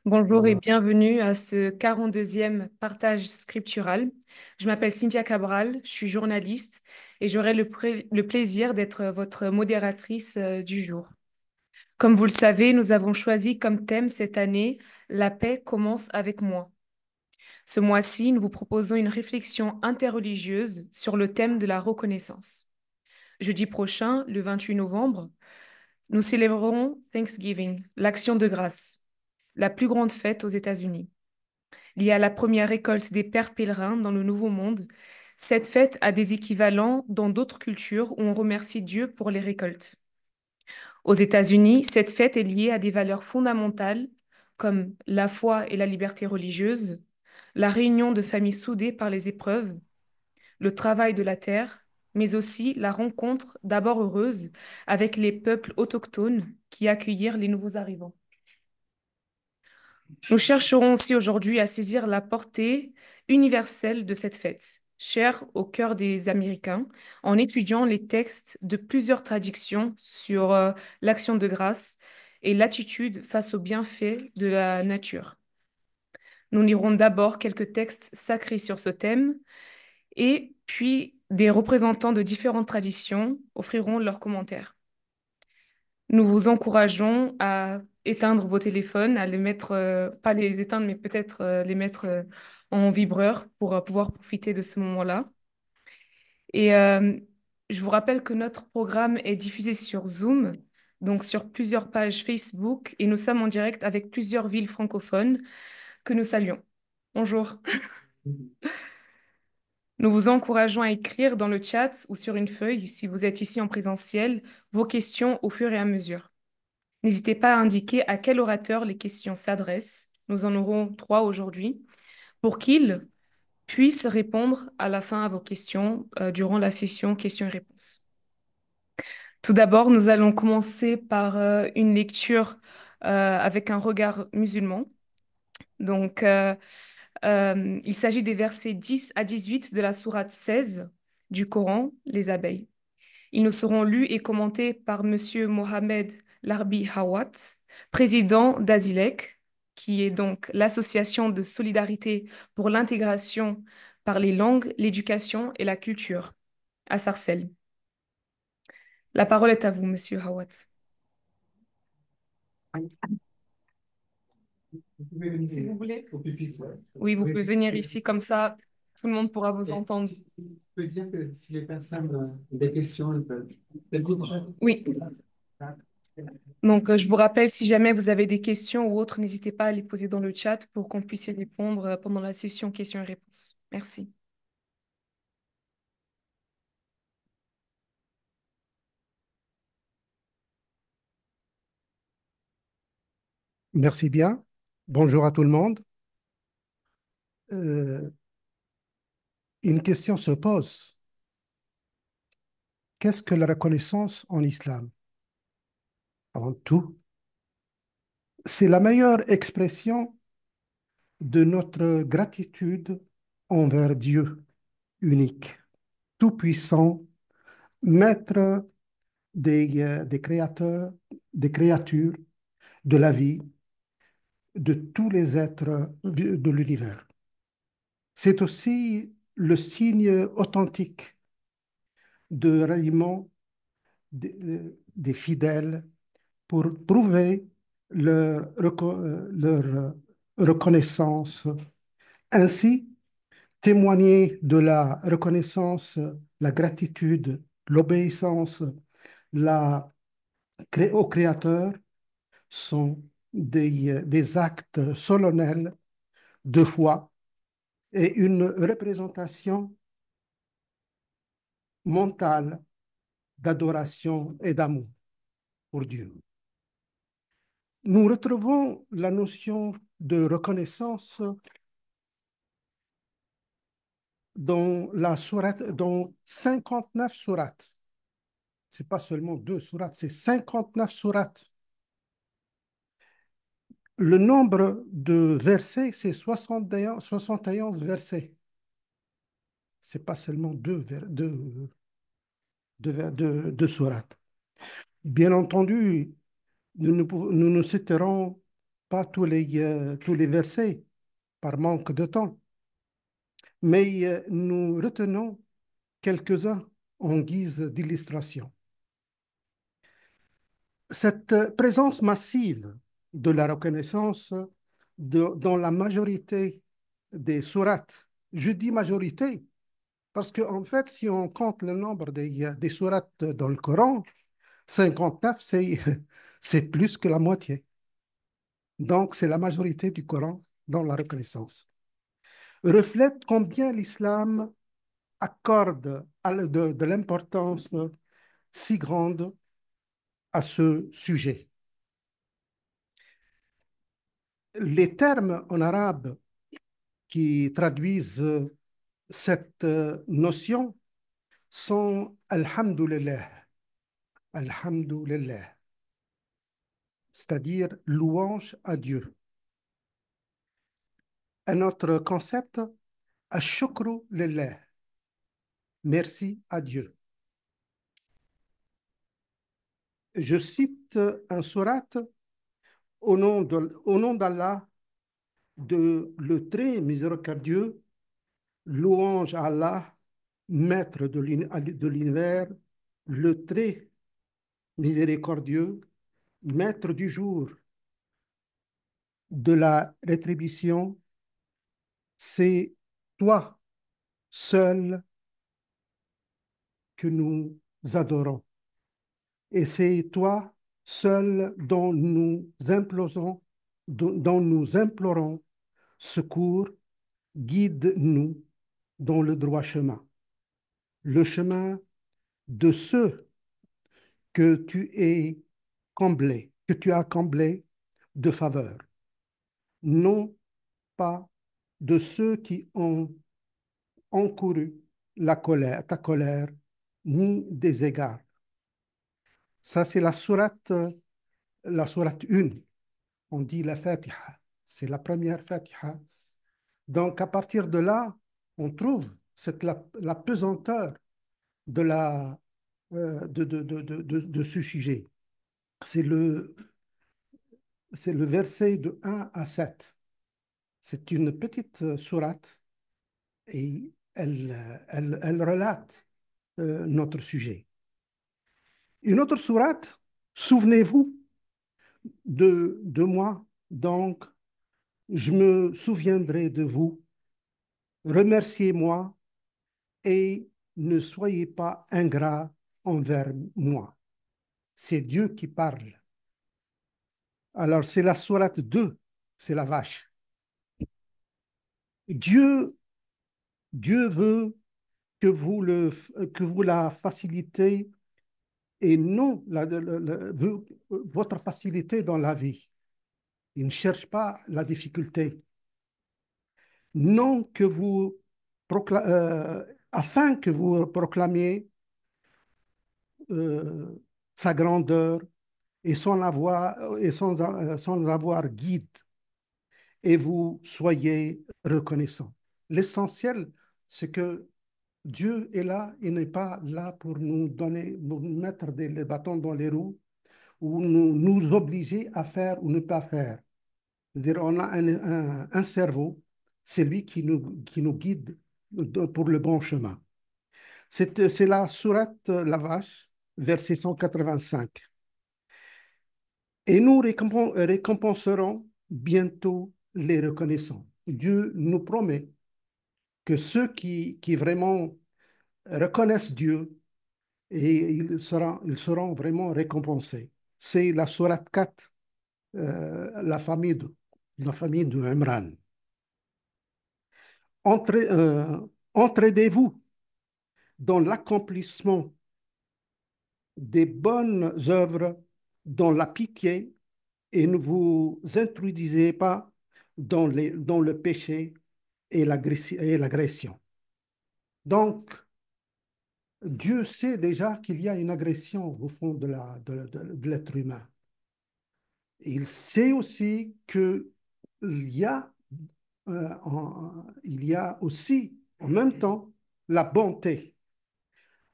Bonjour et bienvenue à ce 42e partage scriptural. Je m'appelle Cynthia Cabral, je suis journaliste et j'aurai le plaisir d'être votre modératrice du jour. Comme vous le savez, nous avons choisi comme thème cette année La paix commence avec moi. Ce mois-ci, nous vous proposons une réflexion interreligieuse sur le thème de la reconnaissance. Jeudi prochain, le 28 novembre, nous célébrerons Thanksgiving, l'action de grâce, la plus grande fête aux États-Unis. Liée à la première récolte des pères pèlerins dans le Nouveau Monde, cette fête a des équivalents dans d'autres cultures où on remercie Dieu pour les récoltes. Aux États-Unis, cette fête est liée à des valeurs fondamentales comme la foi et la liberté religieuse, la réunion de familles soudées par les épreuves, le travail de la terre, mais aussi la rencontre d'abord heureuse avec les peuples autochtones qui accueillirent les nouveaux arrivants. Nous chercherons aussi aujourd'hui à saisir la portée universelle de cette fête, chère au cœur des Américains, en étudiant les textes de plusieurs traductions sur l'action de grâce et l'attitude face aux bienfaits de la nature. Nous lirons d'abord quelques textes sacrés sur ce thème et puis des représentants de différentes traditions offriront leurs commentaires. Nous vous encourageons à éteindre vos téléphones, à les mettre, pas les éteindre, mais peut-être les mettre en vibreur pour pouvoir profiter de ce moment-là. Et je vous rappelle que notre programme est diffusé sur Zoom, donc sur plusieurs pages Facebook, et nous sommes en direct avec plusieurs villes francophones que nous saluons. Bonjour. Nous vous encourageons à écrire dans le chat ou sur une feuille, si vous êtes ici en présentiel, vos questions au fur et à mesure. N'hésitez pas à indiquer à quel orateur les questions s'adressent. Nous en aurons 3 aujourd'hui, pour qu'ils puissent répondre à la fin à vos questions durant la session questions et réponses. Tout d'abord, nous allons commencer par une lecture avec un regard musulman. Donc, il s'agit des versets 10 à 18 de la sourate 16 du Coran, les abeilles. Ils nous seront lus et commentés par Monsieur Mohamed Larbi Hawat, président d'Azilec, qui est donc l'association de solidarité pour l'intégration par les langues, l'éducation et la culture à Sarcelles. La parole est à vous, Monsieur Hawat. Vous pouvez venir Si vous voulez. au pupitre. Ouais. Oui, vous Oui, pouvez venir ici, comme ça, tout le monde pourra vous et entendre. je peux dire que si les personnes ont des questions, elles peuvent. C'est bon, déjà. Oui. Donc, je vous rappelle, si jamais vous avez des questions ou autres, n'hésitez pas à les poser dans le chat pour qu'on puisse y répondre pendant la session questions et réponses. Merci. Merci bien. Bonjour à tout le monde. Euh, une question se pose. Qu'est-ce que la reconnaissance en islam? Avant tout, c'est la meilleure expression de notre gratitude envers Dieu unique, tout-puissant, maître des créateurs, des créatures, de la vie, de tous les êtres de l'univers. C'est aussi le signe authentique de ralliement des fidèles pour prouver leur reconnaissance. Ainsi, témoigner de la reconnaissance, la gratitude, l'obéissance au Créateur sont des actes solennels de foi et une représentation mentale d'adoration et d'amour pour Dieu. Nous retrouvons la notion de reconnaissance dans 59 sourates. Ce n'est pas seulement deux sourates, c'est 59 sourates. Le nombre de versets, c'est 71 versets. Ce n'est pas seulement deux sourates. Bien entendu, nous citerons pas tous les versets par manque de temps, mais nous retenons quelques-uns en guise d'illustration. Cette présence massive de la reconnaissance dans la majorité des sourates, je dis majorité parce qu'en fait, si on compte le nombre des sourates dans le Coran, 59, c'est plus que la moitié. Donc, c'est la majorité du Coran dans la reconnaissance. Reflète combien l'islam accorde de l'importance si grande à ce sujet. Les termes en arabe qui traduisent cette notion sont Alhamdulillah, Alhamdulillah, c'est-à-dire louange à Dieu. Un autre concept, Ashukru lillah, merci à Dieu. Je cite un sourate au nom d'Allah, de le très miséricordieux, louange à Allah, maître de l'univers, le très miséricordieux, maître du jour, de la rétribution, c'est toi seul que nous adorons. Et c'est toi seul dont nous implorons secours, guide-nous dans le droit chemin, le chemin de ceux que tu as comblés de faveur, non pas de ceux qui ont encouru ta colère, ni des égards. Ça, c'est la sourate 1. On dit la Fatiha. C'est la première Fatiha. Donc, à partir de là, on trouve la pesanteur de, de ce sujet. C'est c'est le verset de 1 à 7. C'est une petite sourate et elle relate notre sujet. Une autre sourate, souvenez-vous de moi, donc je me souviendrai de vous, remerciez-moi et ne soyez pas ingrats envers moi. C'est Dieu qui parle. Alors c'est la sourate 2, c'est la vache. Dieu, Dieu veut que vous la facilitez et non veut votre facilité dans la vie. Il ne cherche pas la difficulté. Non que vous afin que vous proclamiez sa grandeur et son avoir guide et vous soyez reconnaissants. L'essentiel, c'est que Dieu est là, il n'est pas là pour pour nous mettre les bâtons dans les roues ou nous obliger à faire ou ne pas faire. C'est-à-dire, on a un cerveau, c'est lui qui nous guide pour le bon chemin. C'est la sourate La Vache, verset 185. Et nous récompenserons bientôt les reconnaissants. Dieu nous promet que ceux qui vraiment reconnaissent Dieu, et ils seront vraiment récompensés. C'est la sourate 4, la famille de Imran. Entraidez-vous dans l'accomplissement des bonnes œuvres, dans la pitié, et ne vous introduisez pas dans le péché et l'agression. Donc, Dieu sait déjà qu'il y a une agression au fond de l'être humain. Il sait aussi qu'il y a, il y a aussi en même temps la bonté.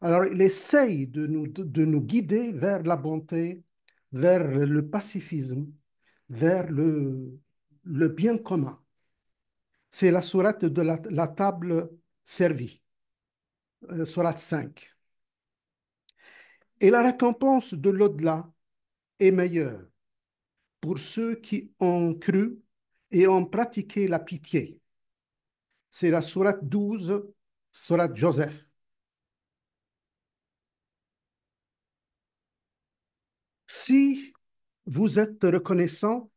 Alors, il essaye de nous guider vers la bonté, vers le pacifisme, vers le bien commun. C'est la sourate de la table servie, sourate 5. Et la récompense de l'au-delà est meilleure pour ceux qui ont cru et ont pratiqué la pitié. C'est la sourate 12, sourate Joseph. Si vous êtes reconnaissant,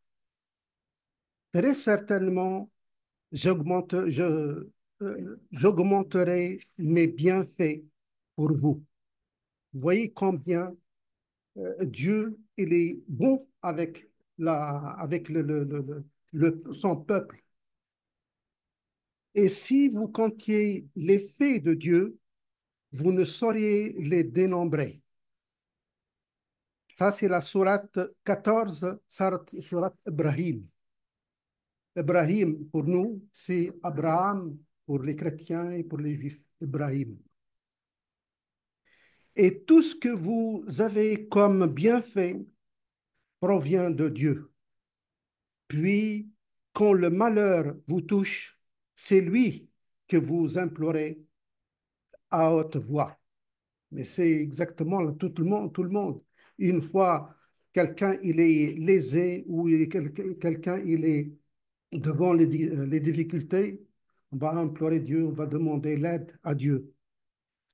très certainement, j'augmenterai mes bienfaits pour vous. Voyez combien Dieu, il est bon avec, avec son peuple. Et si vous comptiez les faits de Dieu, vous ne sauriez les dénombrer. Ça, c'est la sourate 14, sourate Ibrahim. Ibrahim, pour nous, c'est Abraham, pour les chrétiens et pour les juifs, Ibrahim. Et tout ce que vous avez comme bienfait provient de Dieu. Puis, quand le malheur vous touche, c'est lui que vous implorez à haute voix. Mais c'est exactement tout le monde, tout le monde. Une fois quelqu'un il est lésé ou quelqu'un il est devant les difficultés, on va implorer Dieu, on va demander l'aide à Dieu.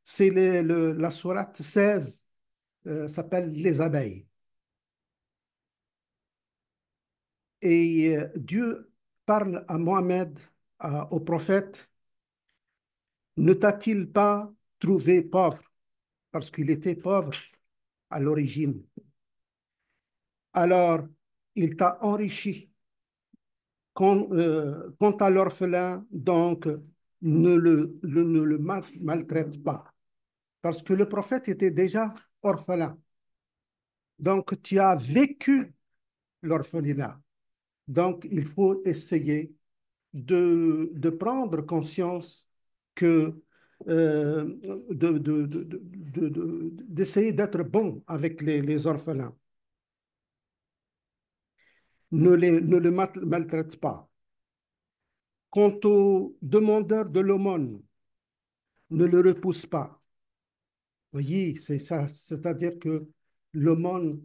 C'est la sourate 16, s'appelle les abeilles. Et Dieu parle à Mohammed, au prophète, ne t'a-t-il pas trouvé pauvre? Parce qu'il était pauvre à l'origine. Alors, il t'a enrichi. Quant à l'orphelin, donc, ne le maltraite pas. Parce que le prophète était déjà orphelin. Donc, tu as vécu l'orphelinat. Donc, il faut essayer de prendre conscience que d'essayer d'être bon avec les orphelins. Ne le maltraite pas. Quant au demandeur de l'aumône, ne le repousse pas. Voyez, c'est ça, c'est-à-dire que l'aumône,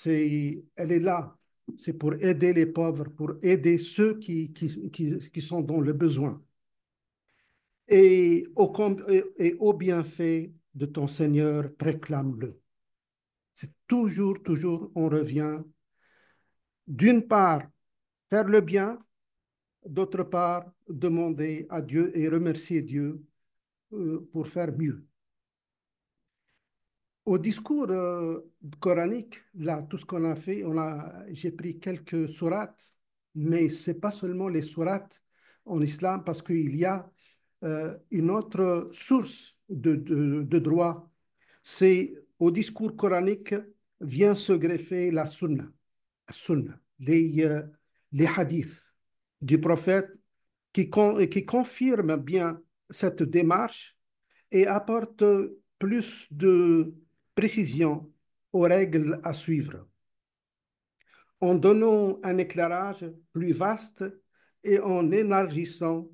elle est là. C'est pour aider les pauvres, pour aider ceux qui sont dans le besoin. Et au bienfait de ton Seigneur, réclame-le. C'est toujours, on revient. D'une part, faire le bien, d'autre part, demander à Dieu et remercier Dieu pour faire mieux. Au discours coranique, là, tout ce qu'on a fait, j'ai pris quelques sourates, mais ce n'est pas seulement les sourates en islam, parce qu'il y a une autre source de droit. C'est au discours coranique vient se greffer la sunna, les hadiths du prophète qui confirment bien cette démarche et apportent plus de précision aux règles à suivre, en donnant un éclairage plus vaste et en élargissant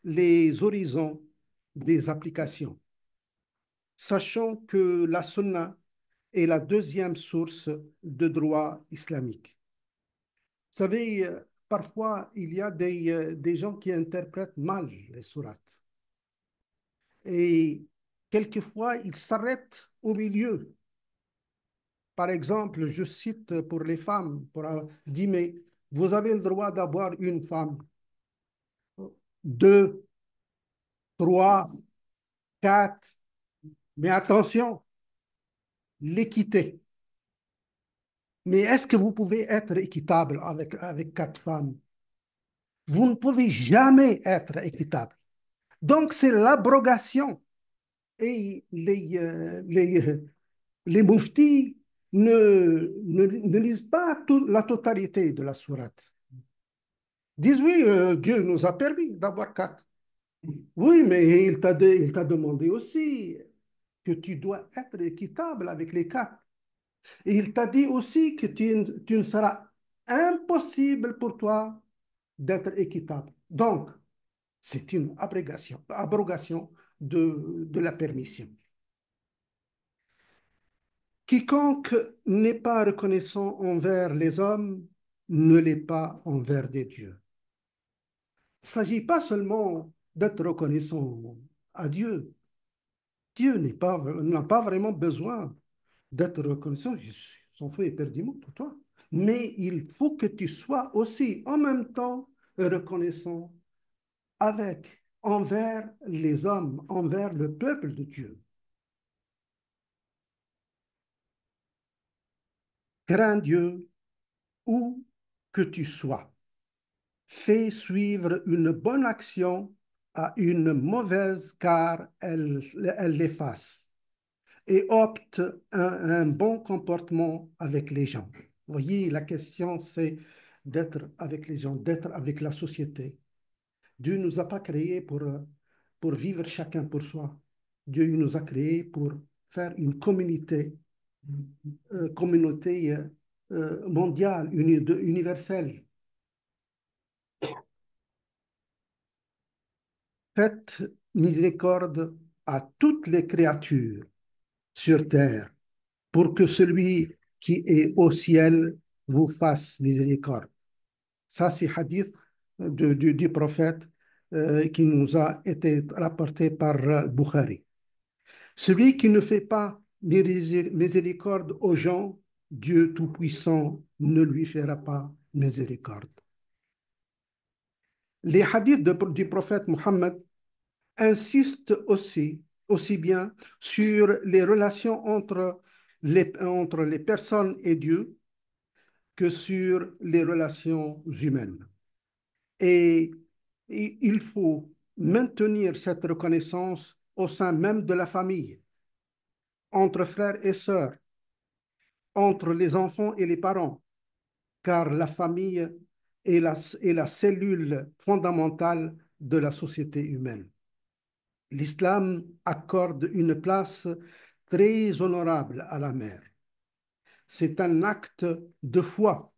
les horizons des applications, sachant que la sunna est la deuxième source de droit islamique. Vous savez, parfois, il y a des gens qui interprètent mal les sourates. Et quelquefois, ils s'arrêtent au milieu. Par exemple, je cite pour les femmes, dit, mais vous avez le droit d'avoir une femme, deux, trois, quatre, mais attention, l'équité. Mais est-ce que vous pouvez être équitable avec quatre femmes? Vous ne pouvez jamais être équitable. Donc, c'est l'abrogation. Et les mouftis ne lisent pas la totalité de la sourate. Disent oui, Dieu nous a permis d'avoir quatre. Oui, mais il t'a demandé aussi que tu dois être équitable avec les quatre. Et il t'a dit aussi que tu ne seras impossible pour toi d'être équitable. Donc, c'est une abrogation de la permission. Quiconque n'est pas reconnaissant envers les hommes ne l'est pas envers des dieux. Il ne s'agit pas seulement d'être reconnaissant à Dieu. Dieu n'a pas vraiment besoin d'être reconnaissant. Son feu éperdument pour toi. Mais il faut que tu sois aussi en même temps reconnaissant envers les hommes, envers le peuple de Dieu. Crains Dieu où que tu sois. Fais suivre une bonne action à une mauvaise car elle l'efface et opte un bon comportement avec les gens. Vous voyez, la question, c'est d'être avec les gens, d'être avec la société. Dieu ne nous a pas créés pour vivre chacun pour soi. Dieu nous a créés pour faire une communauté mondiale, universelle. Faites miséricorde à toutes les créatures sur terre, pour que celui qui est au ciel vous fasse miséricorde. Ça, c'est hadith du prophète qui nous a été rapporté par Bukhari. Celui qui ne fait pas miséricorde aux gens, Dieu Tout-Puissant ne lui fera pas miséricorde. Les hadiths du prophète Mohammed insistent aussi bien sur les relations entre les personnes et Dieu que sur les relations humaines. Et il faut maintenir cette reconnaissance au sein même de la famille, entre frères et sœurs, entre les enfants et les parents, car la famille est la cellule fondamentale de la société humaine. L'islam accorde une place très honorable à la mère. C'est un acte de foi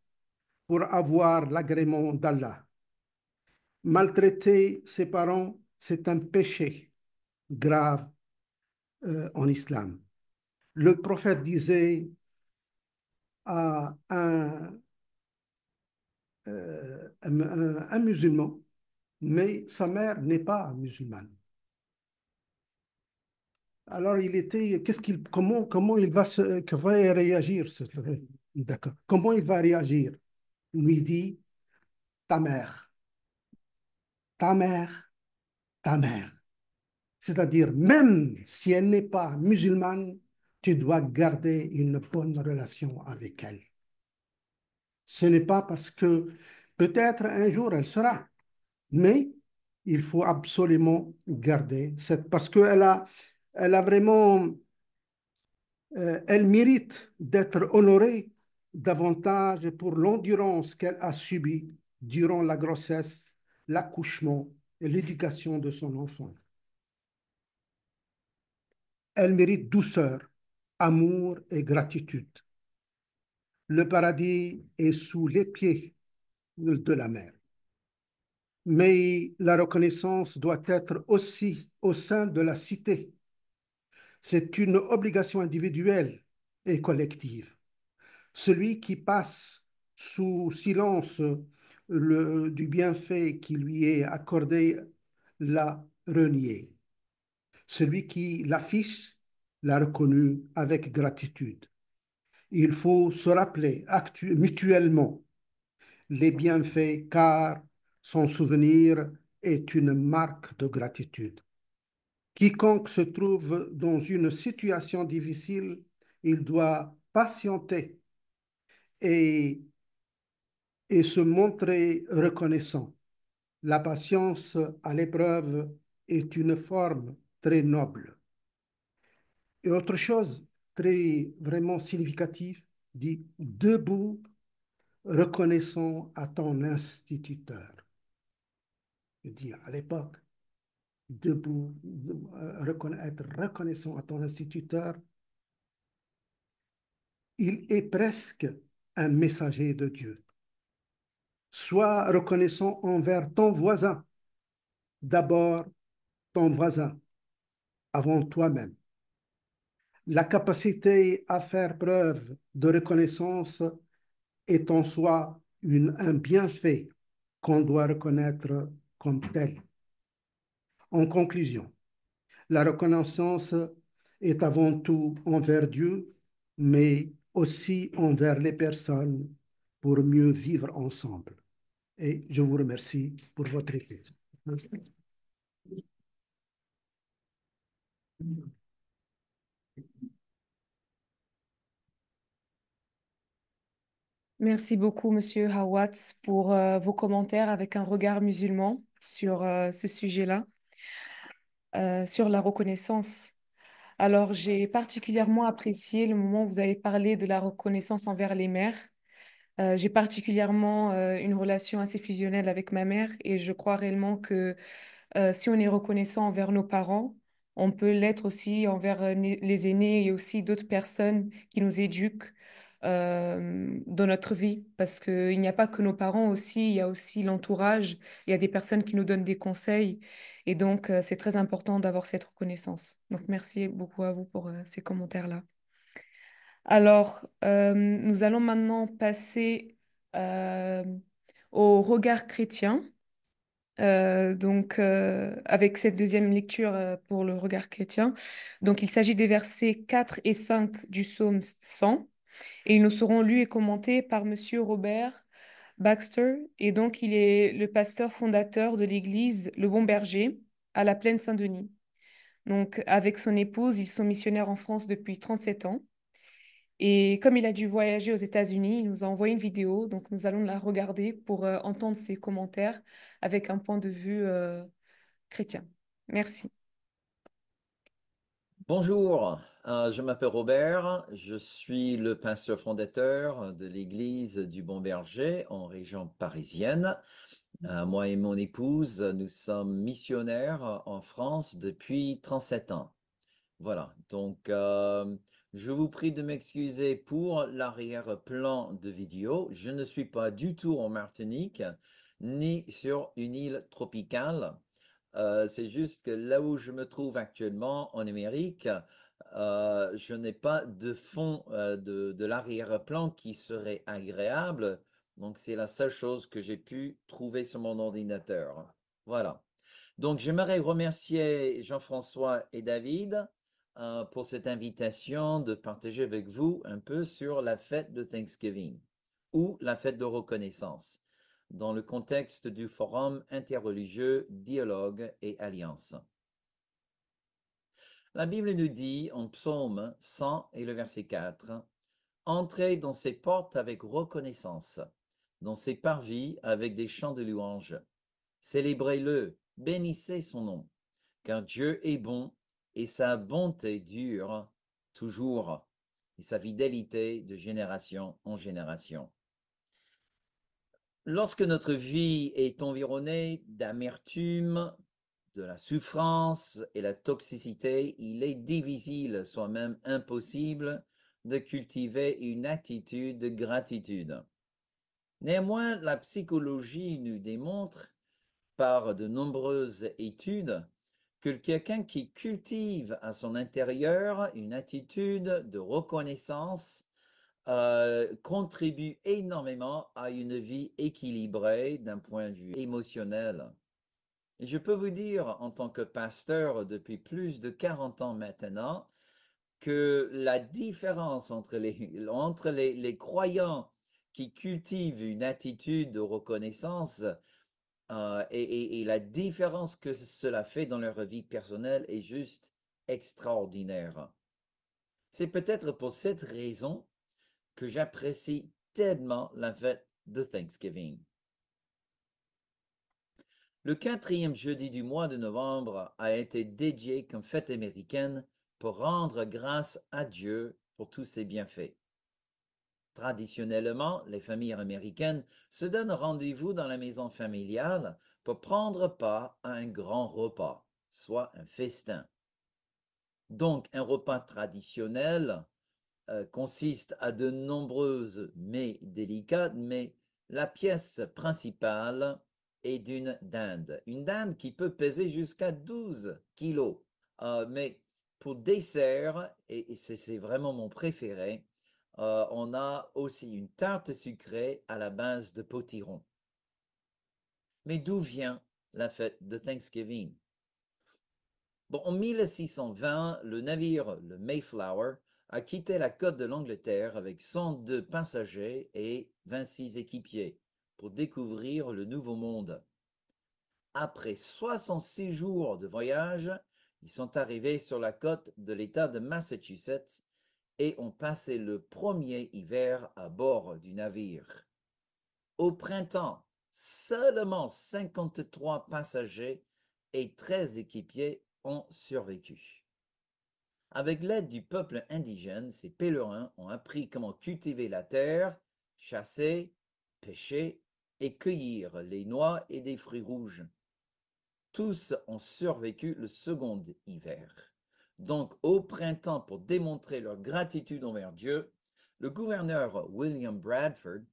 pour avoir l'agrément d'Allah. Maltraiter ses parents, c'est un péché grave en islam. Le prophète disait à un musulman, mais sa mère n'est pas musulmane. Alors il était, comment il va réagir? D'accord. Comment il va réagir? Il lui dit, ta mère, ta mère, ta mère. C'est-à-dire, même si elle n'est pas musulmane, tu dois garder une bonne relation avec elle. Ce n'est pas parce que peut-être un jour elle sera, mais il faut absolument garder cette, parce elle a vraiment, elle mérite d'être honorée davantage pour l'endurance qu'elle a subie durant la grossesse, l'accouchement et l'éducation de son enfant. Elle mérite douceur, amour et gratitude. Le paradis est sous les pieds de la mer. Mais la reconnaissance doit être aussi au sein de la cité. C'est une obligation individuelle et collective. Celui qui passe sous silence du bienfait qui lui est accordé l'a renié. Celui qui l'affiche l'a reconnu avec gratitude. Il faut se rappeler mutuellement les bienfaits car son souvenir est une marque de gratitude. Quiconque se trouve dans une situation difficile, il doit patienter et, et se montrer reconnaissant. La patience à l'épreuve est une forme très noble. Et autre chose très vraiment significative, dit debout, reconnaissant à ton instituteur. Je dis à l'époque, debout, être reconnaissant à ton instituteur, il est presque un messager de Dieu. Sois reconnaissant envers ton voisin. D'abord, ton voisin, avant toi-même. La capacité à faire preuve de reconnaissance est en soi un bienfait qu'on doit reconnaître comme tel. En conclusion, la reconnaissance est avant tout envers Dieu, mais aussi envers les personnes pour mieux vivre ensemble. Et je vous remercie pour votre écoute. Merci beaucoup, Monsieur Hawat, pour vos commentaires avec un regard musulman sur ce sujet-là, sur la reconnaissance. Alors, j'ai particulièrement apprécié le moment où vous avez parlé de la reconnaissance envers les mères. J'ai particulièrement une relation assez fusionnelle avec ma mère et je crois réellement que si on est reconnaissant envers nos parents, on peut l'être aussi envers les aînés et aussi d'autres personnes qui nous éduquent dans notre vie. Parce qu'il n'y a pas que nos parents aussi, il y a aussi l'entourage, il y a des personnes qui nous donnent des conseils. Et donc, c'est très important d'avoir cette reconnaissance. Donc, merci beaucoup à vous pour ces commentaires-là. Alors, nous allons maintenant passer euh, au regard chrétien. Avec cette deuxième lecture pour le regard chrétien. Donc, il s'agit des versets 4 et 5 du psaume 100 et ils nous seront lus et commentés par Monsieur Robert Baxter. Et donc, il est le pasteur fondateur de l'église Le Bon Berger à la Plaine Saint-Denis. Donc, avec son épouse, ils sont missionnaires en France depuis 37 ans. Et comme il a dû voyager aux États-Unis, il nous a envoyé une vidéo, donc nous allons la regarder pour entendre ses commentaires avec un point de vue chrétien. Merci. Bonjour, je m'appelle Robert, je suis le pasteur fondateur de l'église du Bon Berger en région parisienne. Moi et mon épouse, nous sommes missionnaires en France depuis 37 ans. Voilà, donc je vous prie de m'excuser pour l'arrière-plan de vidéo. Je ne suis pas du tout en Martinique, ni sur une île tropicale. C'est juste que là où je me trouve actuellement en Amérique, je n'ai pas de fond de l'arrière-plan qui serait agréable. Donc, c'est la seule chose que j'ai pu trouver sur mon ordinateur. Voilà. Donc, j'aimerais remercier Jean-François et David pour cette invitation de partager avec vous un peu sur la fête de Thanksgiving ou la fête de reconnaissance dans le contexte du forum interreligieux Dialogue et Alliance. La Bible nous dit en Psaume 100 et le verset 4, « Entrez dans ses portes avec reconnaissance, dans ses parvis avec des chants de louange. Célébrez-le, bénissez son nom, car Dieu est bon et sa bonté dure toujours, et sa fidélité de génération en génération. » Lorsque notre vie est environnée d'amertume, de la souffrance et la toxicité, il est difficile, soit même impossible, de cultiver une attitude de gratitude. Néanmoins, la psychologie nous démontre, par de nombreuses études, que quelqu'un qui cultive à son intérieur une attitude de reconnaissance contribue énormément à une vie équilibrée d'un point de vue émotionnel. Et je peux vous dire, en tant que pasteur depuis plus de 40 ans maintenant, que la différence entre les croyants qui cultivent une attitude de reconnaissance et la différence que cela fait dans leur vie personnelle est juste extraordinaire. C'est peut-être pour cette raison que j'apprécie tellement la fête de Thanksgiving. Le 4e jeudi du mois de novembre a été dédié comme fête américaine pour rendre grâce à Dieu pour tous ses bienfaits. Traditionnellement, les familles américaines se donnent rendez-vous dans la maison familiale pour prendre part à un grand repas, soit un festin. Donc, un repas traditionnel consiste à de nombreuses mets délicats, mais La pièce principale est d'une dinde. Une dinde qui peut peser jusqu'à 12 kilos. Mais pour dessert, et c'est vraiment mon préféré, on a aussi une tarte sucrée à la base de potiron. Mais d'où vient la fête de Thanksgiving? Bon, en 1620, le navire, le Mayflower, a quitté la côte de l'Angleterre avec 102 passagers et 26 équipiers pour découvrir le Nouveau Monde. Après 66 jours de voyage, ils sont arrivés sur la côte de l'État de Massachusetts et ont passé le premier hiver à bord du navire. Au printemps, seulement 53 passagers et 13 équipiers ont survécu. Avec l'aide du peuple indigène, ces pèlerins ont appris comment cultiver la terre, chasser, pêcher et cueillir les noix et des fruits rouges. Tous ont survécu le second hiver. Donc, au printemps, pour démontrer leur gratitude envers Dieu, le gouverneur William Bradford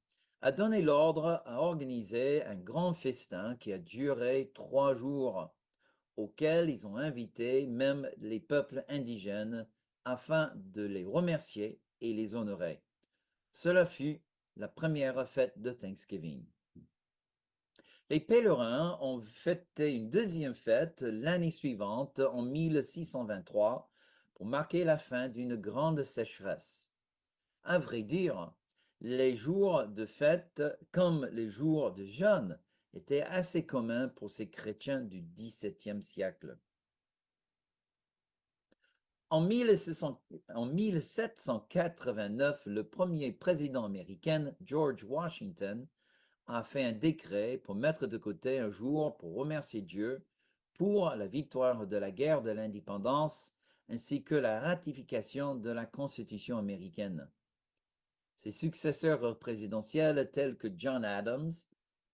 a donné l'ordre à organiser un grand festin qui a duré 3 jours, auquel ils ont invité même les peuples indigènes afin de les remercier et les honorer. Cela fut la première fête de Thanksgiving. Les pèlerins ont fêté une deuxième fête l'année suivante, en 1623, pour marquer la fin d'une grande sécheresse. À vrai dire, les jours de fête, comme les jours de jeûne, étaient assez communs pour ces chrétiens du XVIIe siècle. En 1789, le premier président américain, George Washington, a fait un décret pour mettre de côté un jour pour remercier Dieu pour la victoire de la guerre de l'indépendance ainsi que la ratification de la Constitution américaine. Ses successeurs présidentiels tels que John Adams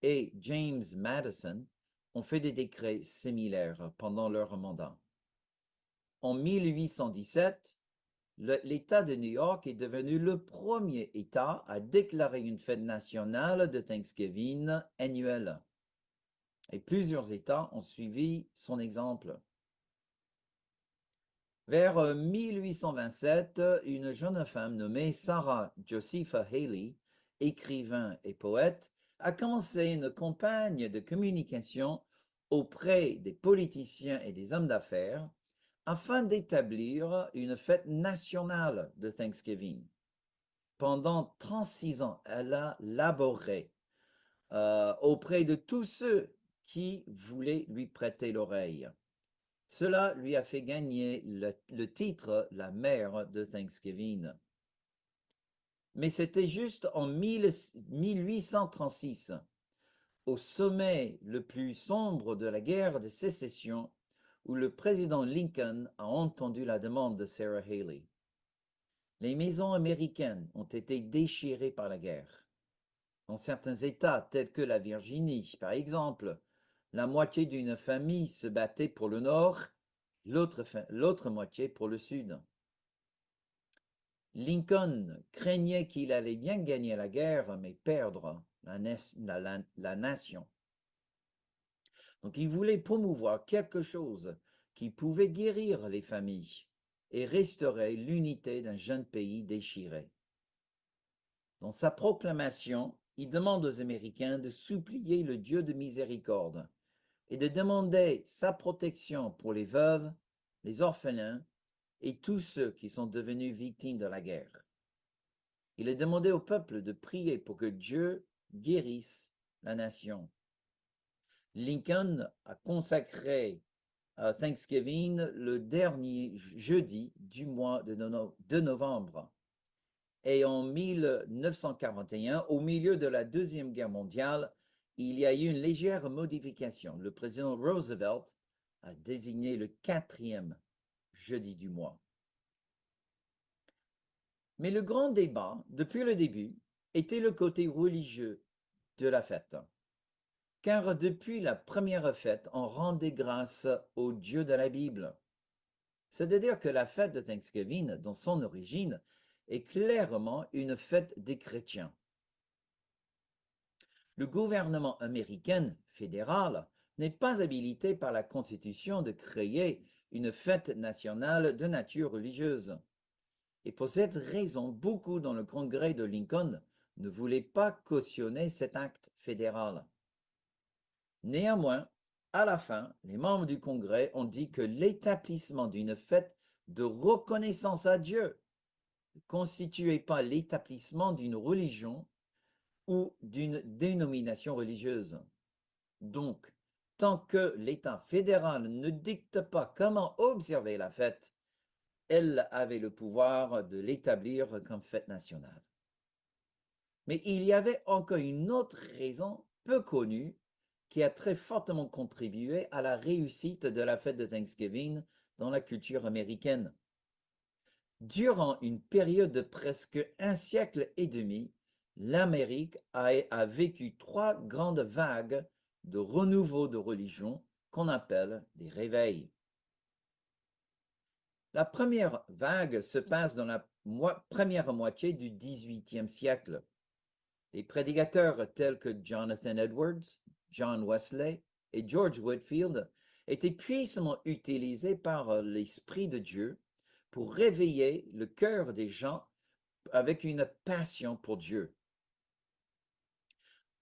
et James Madison ont fait des décrets similaires pendant leur mandat. En 1817, l'État de New York est devenu le premier État à déclarer une fête nationale de Thanksgiving annuelle. Et plusieurs États ont suivi son exemple. Vers 1827, une jeune femme nommée Sarah Josepha Haley, écrivain et poète, a commencé une campagne de communication auprès des politiciens et des hommes d'affaires afin d'établir une fête nationale de Thanksgiving. Pendant 36 ans, elle a laboré auprès de tous ceux qui voulaient lui prêter l'oreille. Cela lui a fait gagner le titre la mère de Thanksgiving. Mais c'était juste en 1836, au sommet le plus sombre de la guerre de sécession, où le président Lincoln a entendu la demande de Sarah Haley. Les maisons américaines ont été déchirées par la guerre. Dans certains États, tels que la Virginie, par exemple, la moitié d'une famille se battait pour le nord, l'autre moitié pour le sud. Lincoln craignait qu'il allait bien gagner la guerre, mais perdre la nation. Donc il voulait promouvoir quelque chose qui pouvait guérir les familles et restaurer l'unité d'un jeune pays déchiré. Dans sa proclamation, il demande aux Américains de supplier le Dieu de miséricorde et de demander sa protection pour les veuves, les orphelins et tous ceux qui sont devenus victimes de la guerre. Il a demandé au peuple de prier pour que Dieu guérisse la nation. Lincoln a consacré Thanksgiving le dernier jeudi du mois de novembre. Et en 1941, au milieu de la Deuxième Guerre mondiale, il y a eu une légère modification. Le président Roosevelt a désigné le 4e jeudi du mois. Mais le grand débat, depuis le début, était le côté religieux de la fête. Car depuis la première fête, on rendait grâce au Dieu de la Bible. C'est-à-dire que la fête de Thanksgiving, dans son origine, est clairement une fête des chrétiens. Le gouvernement américain fédéral n'est pas habilité par la Constitution de créer une fête nationale de nature religieuse. Et pour cette raison, beaucoup dans le congrès de Lincoln ne voulaient pas cautionner cet acte fédéral. Néanmoins, à la fin, les membres du congrès ont dit que l'établissement d'une fête de reconnaissance à Dieu ne constituait pas l'établissement d'une religion ou d'une dénomination religieuse. Donc, tant que l'État fédéral ne dicte pas comment observer la fête, elle avait le pouvoir de l'établir comme fête nationale. Mais il y avait encore une autre raison peu connue qui a très fortement contribué à la réussite de la fête de Thanksgiving dans la culture américaine. Durant une période de presque un siècle et demi, l'Amérique a vécu 3 grandes vagues de renouveau de religion qu'on appelle des réveils. La première vague se passe dans la première moitié du XVIIIe siècle. Les prédicateurs tels que Jonathan Edwards, John Wesley et George Whitefield étaient puissamment utilisés par l'Esprit de Dieu pour réveiller le cœur des gens avec une passion pour Dieu.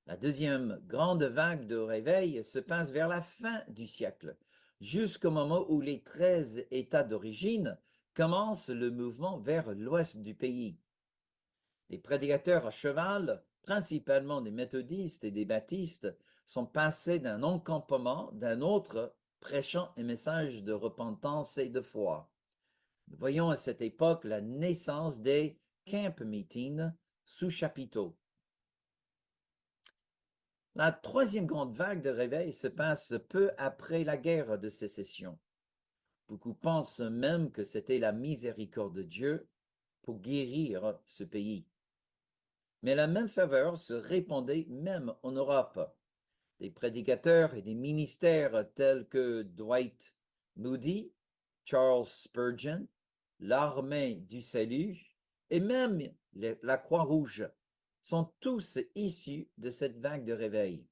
La deuxième grande vague de réveil se passe vers la fin du siècle, jusqu'au moment où les 13 États d'origine commencent le mouvement vers l'ouest du pays. Les prédicateurs à cheval, principalement des méthodistes et des baptistes, sont passés d'un encampement d'un autre, prêchant un message de repentance et de foi. Nous voyons à cette époque la naissance des camp meetings sous chapiteaux. La troisième grande vague de réveil se passe peu après la guerre de sécession. Beaucoup pensent même que c'était la miséricorde de Dieu pour guérir ce pays. Mais la même faveur se répandait même en Europe. Des prédicateurs et des ministères tels que Dwight Moody, Charles Spurgeon, l'Armée du Salut et même la Croix-Rouge sont tous issus de cette vague de réveil.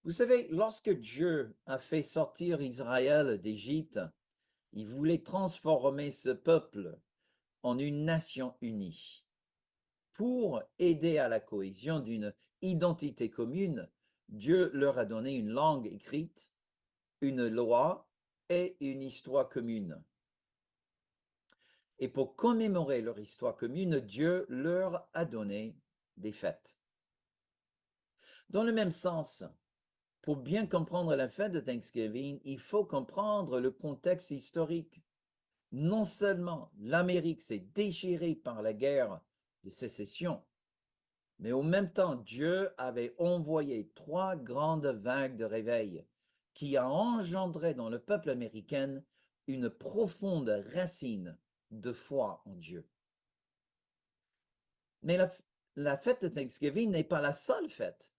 Vous savez, lorsque Dieu a fait sortir Israël d'Égypte, il voulait transformer ce peuple en une nation unie. Pour aider à la cohésion d'une identité commune, Dieu leur a donné une langue écrite, une loi et une histoire commune. Et pour commémorer leur histoire commune, Dieu leur a donné des fêtes. Dans le même sens, pour bien comprendre la fête de Thanksgiving, il faut comprendre le contexte historique. Non seulement l'Amérique s'est déchirée par la guerre de sécession, mais en même temps, Dieu avait envoyé 3 grandes vagues de réveil qui a engendré dans le peuple américain une profonde racine de foi en Dieu. Mais la fête de Thanksgiving n'est pas la seule fête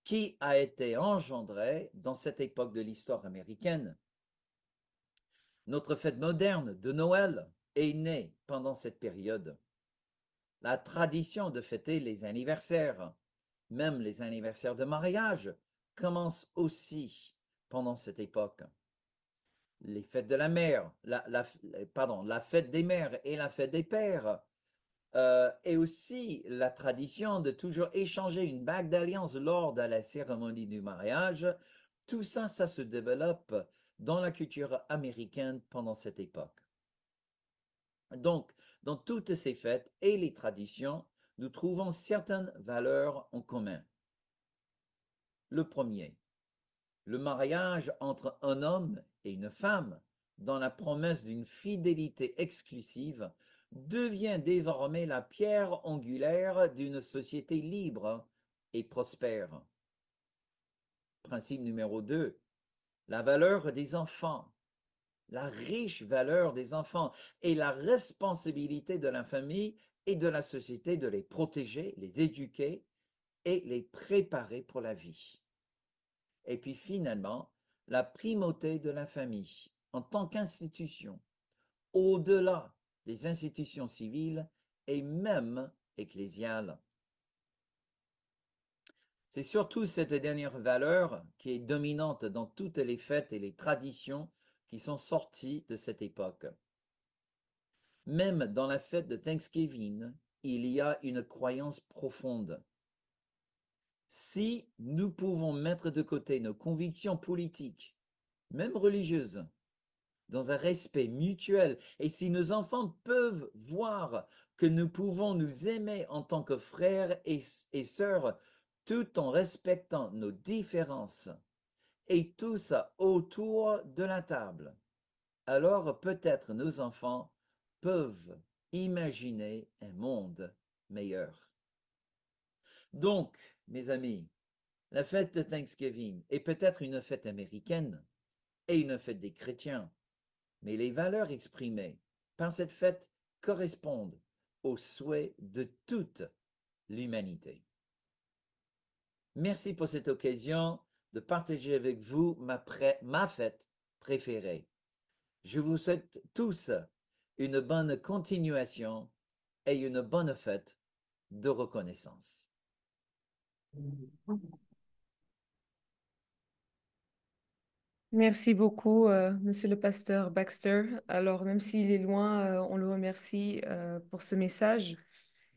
qui a été engendrée dans cette époque de l'histoire américaine. Notre fête moderne de Noël est née pendant cette période. La tradition de fêter les anniversaires, même les anniversaires de mariage, commence aussi pendant cette époque. Les fêtes de la mère, la fête des mères et la fête des pères, et aussi la tradition de toujours échanger une bague d'alliance lors de la cérémonie du mariage. Tout ça, ça se développe dans la culture américaine pendant cette époque. Donc, dans toutes ces fêtes et les traditions, nous trouvons certaines valeurs en commun. Le premier, le mariage entre un homme et une femme, dans la promesse d'une fidélité exclusive, devient désormais la pierre angulaire d'une société libre et prospère. Principe numéro 2, la valeur des enfants, la riche valeur des enfants et la responsabilité de la famille et de la société de les protéger, les éduquer et les préparer pour la vie. Et puis finalement, la primauté de la famille en tant qu'institution, au-delà des institutions civiles et même ecclésiales. C'est surtout cette dernière valeur qui est dominante dans toutes les fêtes et les traditions qui sont sorties de cette époque. Même dans la fête de Thanksgiving, il y a une croyance profonde. Si nous pouvons mettre de côté nos convictions politiques, même religieuses, dans un respect mutuel, et si nos enfants peuvent voir que nous pouvons nous aimer en tant que frères et sœurs, tout en respectant nos différences, et tous autour de la table, alors peut-être nos enfants peuvent imaginer un monde meilleur. Donc, mes amis, la fête de Thanksgiving est peut-être une fête américaine et une fête des chrétiens, mais les valeurs exprimées par cette fête correspondent aux souhaits de toute l'humanité. Merci pour cette occasion de partager avec vous ma fête préférée. Je vous souhaite tous une bonne continuation et une bonne fête de reconnaissance. Merci beaucoup, Monsieur le pasteur Baxter. Alors, même s'il est loin, on le remercie pour ce message.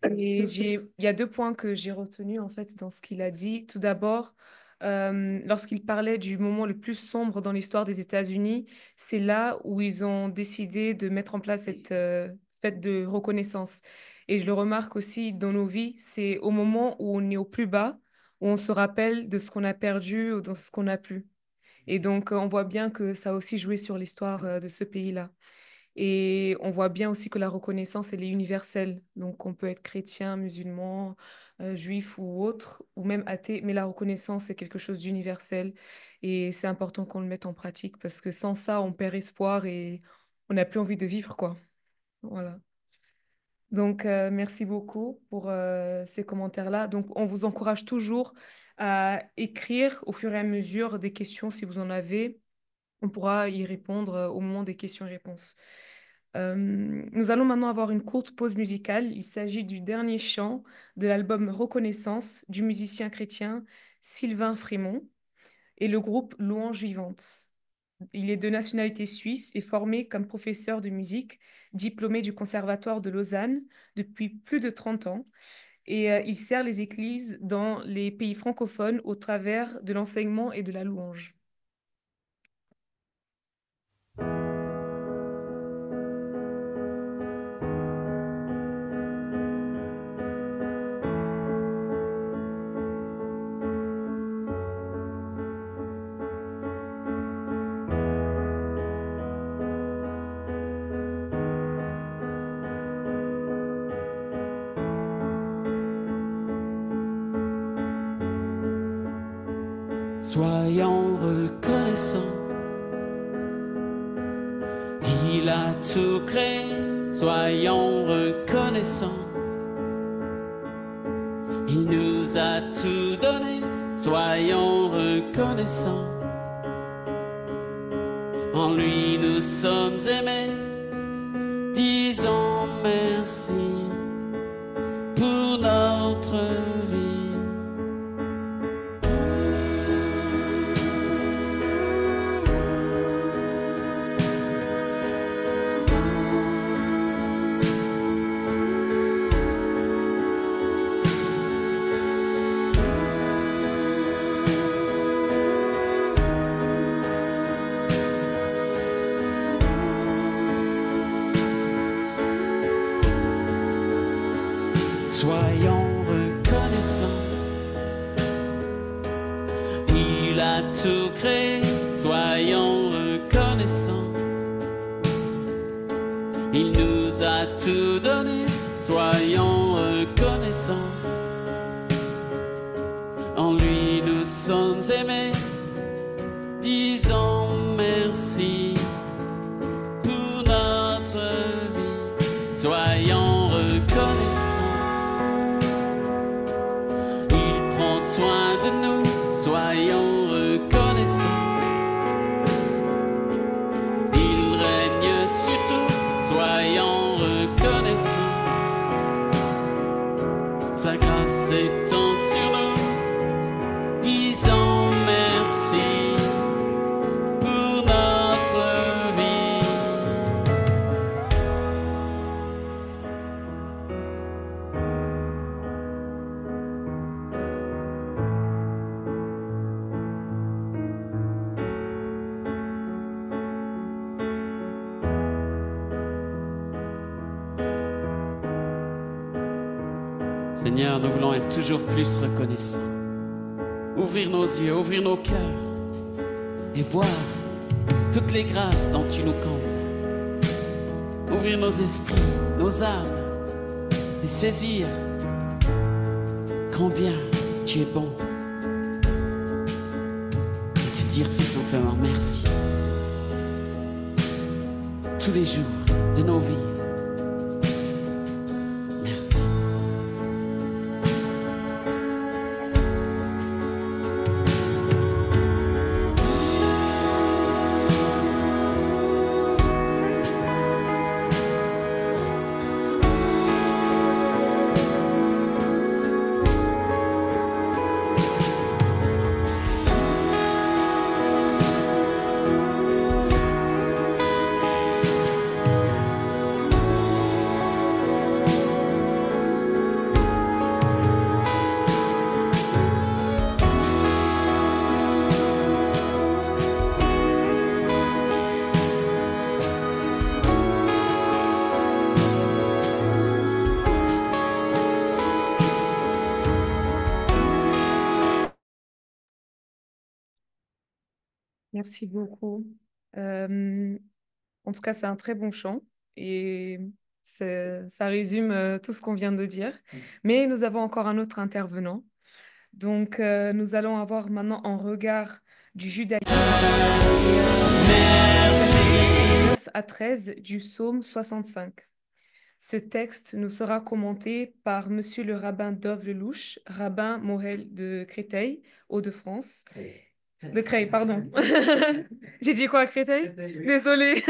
Et il y a 2 points que j'ai retenus en fait dans ce qu'il a dit. Tout d'abord, lorsqu'il parlait du moment le plus sombre dans l'histoire des États-Unis, c'est là où ils ont décidé de mettre en place cette fête de reconnaissance. Et je le remarque aussi dans nos vies, c'est au moment où on est au plus bas, où on se rappelle de ce qu'on a perdu ou de ce qu'on n'a plus. Et donc, on voit bien que ça a aussi joué sur l'histoire de ce pays-là. Et on voit bien aussi que la reconnaissance, elle est universelle. Donc, on peut être chrétien, musulman, juif ou autre, ou même athée, mais la reconnaissance, c'est quelque chose d'universel. Et c'est important qu'on le mette en pratique parce que sans ça, on perd espoir et on n'a plus envie de vivre, quoi. Voilà. Donc, merci beaucoup pour ces commentaires-là. Donc, on vous encourage toujours à écrire au fur et à mesure des questions si vous en avez. On pourra y répondre au moment des questions et réponses. Nous allons maintenant avoir une courte pause musicale. Il s'agit du dernier chant de l'album Reconnaissance du musicien chrétien Sylvain Frémont et le groupe Louange Vivante. Il est de nationalité suisse et formé comme professeur de musique, diplômé du Conservatoire de Lausanne depuis plus de 30 ans. Et il sert les églises dans les pays francophones au travers de l'enseignement et de la louange. Soyons reconnaissants, il a tout créé, soyons reconnaissants. Il nous a tout donné, soyons reconnaissants. En lui nous sommes aimés, disons merci pour notre vie. Soyons reconnaissants, il a tout créé, soyons reconnaissants. Il nous a tout donné, soyons reconnaissants. En lui nous sommes aimés, disons merci pour notre vie. Soyons reconnaissants. Soin de nous, soyons reconnaissants. Il règne sur tout, soyons reconnaissants. Sa grâce s'étend sur nous, Seigneur, nous voulons être toujours plus reconnaissants. Ouvrir nos yeux, ouvrir nos cœurs et voir toutes les grâces dont tu nous combles. Ouvrir nos esprits, nos âmes et saisir combien tu es bon. Et te dire tout simplement merci. Tous les jours de nos vies. Merci. Merci beaucoup. Euh, En tout cas, c'est un très bon chant et ça résume tout ce qu'on vient de dire. Mais nous avons encore un autre intervenant. Donc, nous allons avoir maintenant un regard du judaïsme. Versets 9 à 13 du psaume 65. Ce texte nous sera commenté par Monsieur le rabbin Dov Lelouch, rabbin Morel de Créteil, Hauts-de-France. De Creil, pardon. J'ai dit quoi, Créteil? Désolée.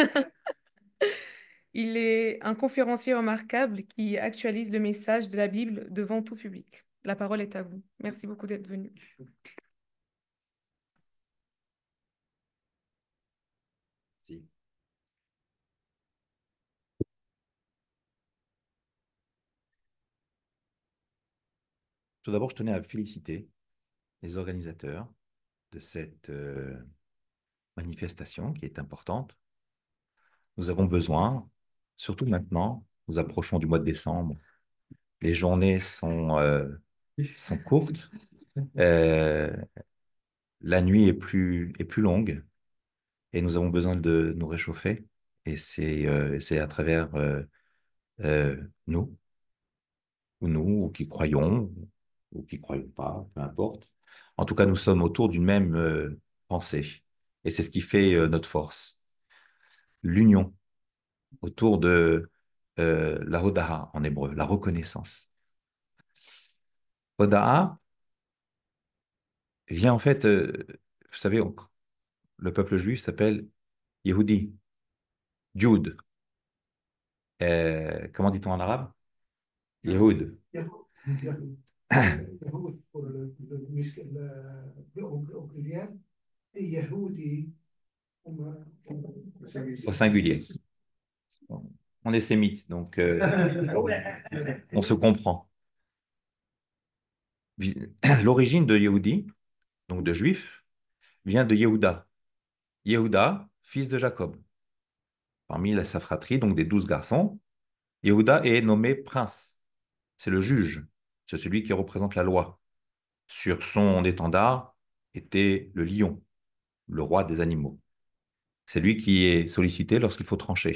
Il est un conférencier remarquable qui actualise le message de la Bible devant tout public. La parole est à vous. Merci beaucoup d'être venu. Si. Tout d'abord, je tenais à féliciter les organisateurs de cette manifestation qui est importante. Nous avons besoin, surtout maintenant, nous approchons du mois de décembre. Les journées sont courtes. La nuit est plus longue et nous avons besoin de nous réchauffer. Et c'est à travers nous, ou qui croyons, ou qui ne croyons pas, peu importe. En tout cas, nous sommes autour d'une même pensée. Et c'est ce qui fait notre force. L'union autour de la Hoda'a en hébreu, la reconnaissance. Hoda'a vient en fait, vous savez, le peuple juif s'appelle Yehudi, Jude. Comment dit-on en arabe? Yehoud. Yahoud pour au pluriel et Yahoudi Au singulier. On est sémite, donc on se comprend. L'origine de Yehudi, donc de juif, vient de Yehuda. Yehuda, fils de Jacob. Parmi sa fratrie, donc des 12 garçons, Yehuda est nommé prince. C'est le juge, c'est celui qui représente la loi. Sur son étendard était le lion, le roi des animaux. C'est lui qui est sollicité lorsqu'il faut trancher.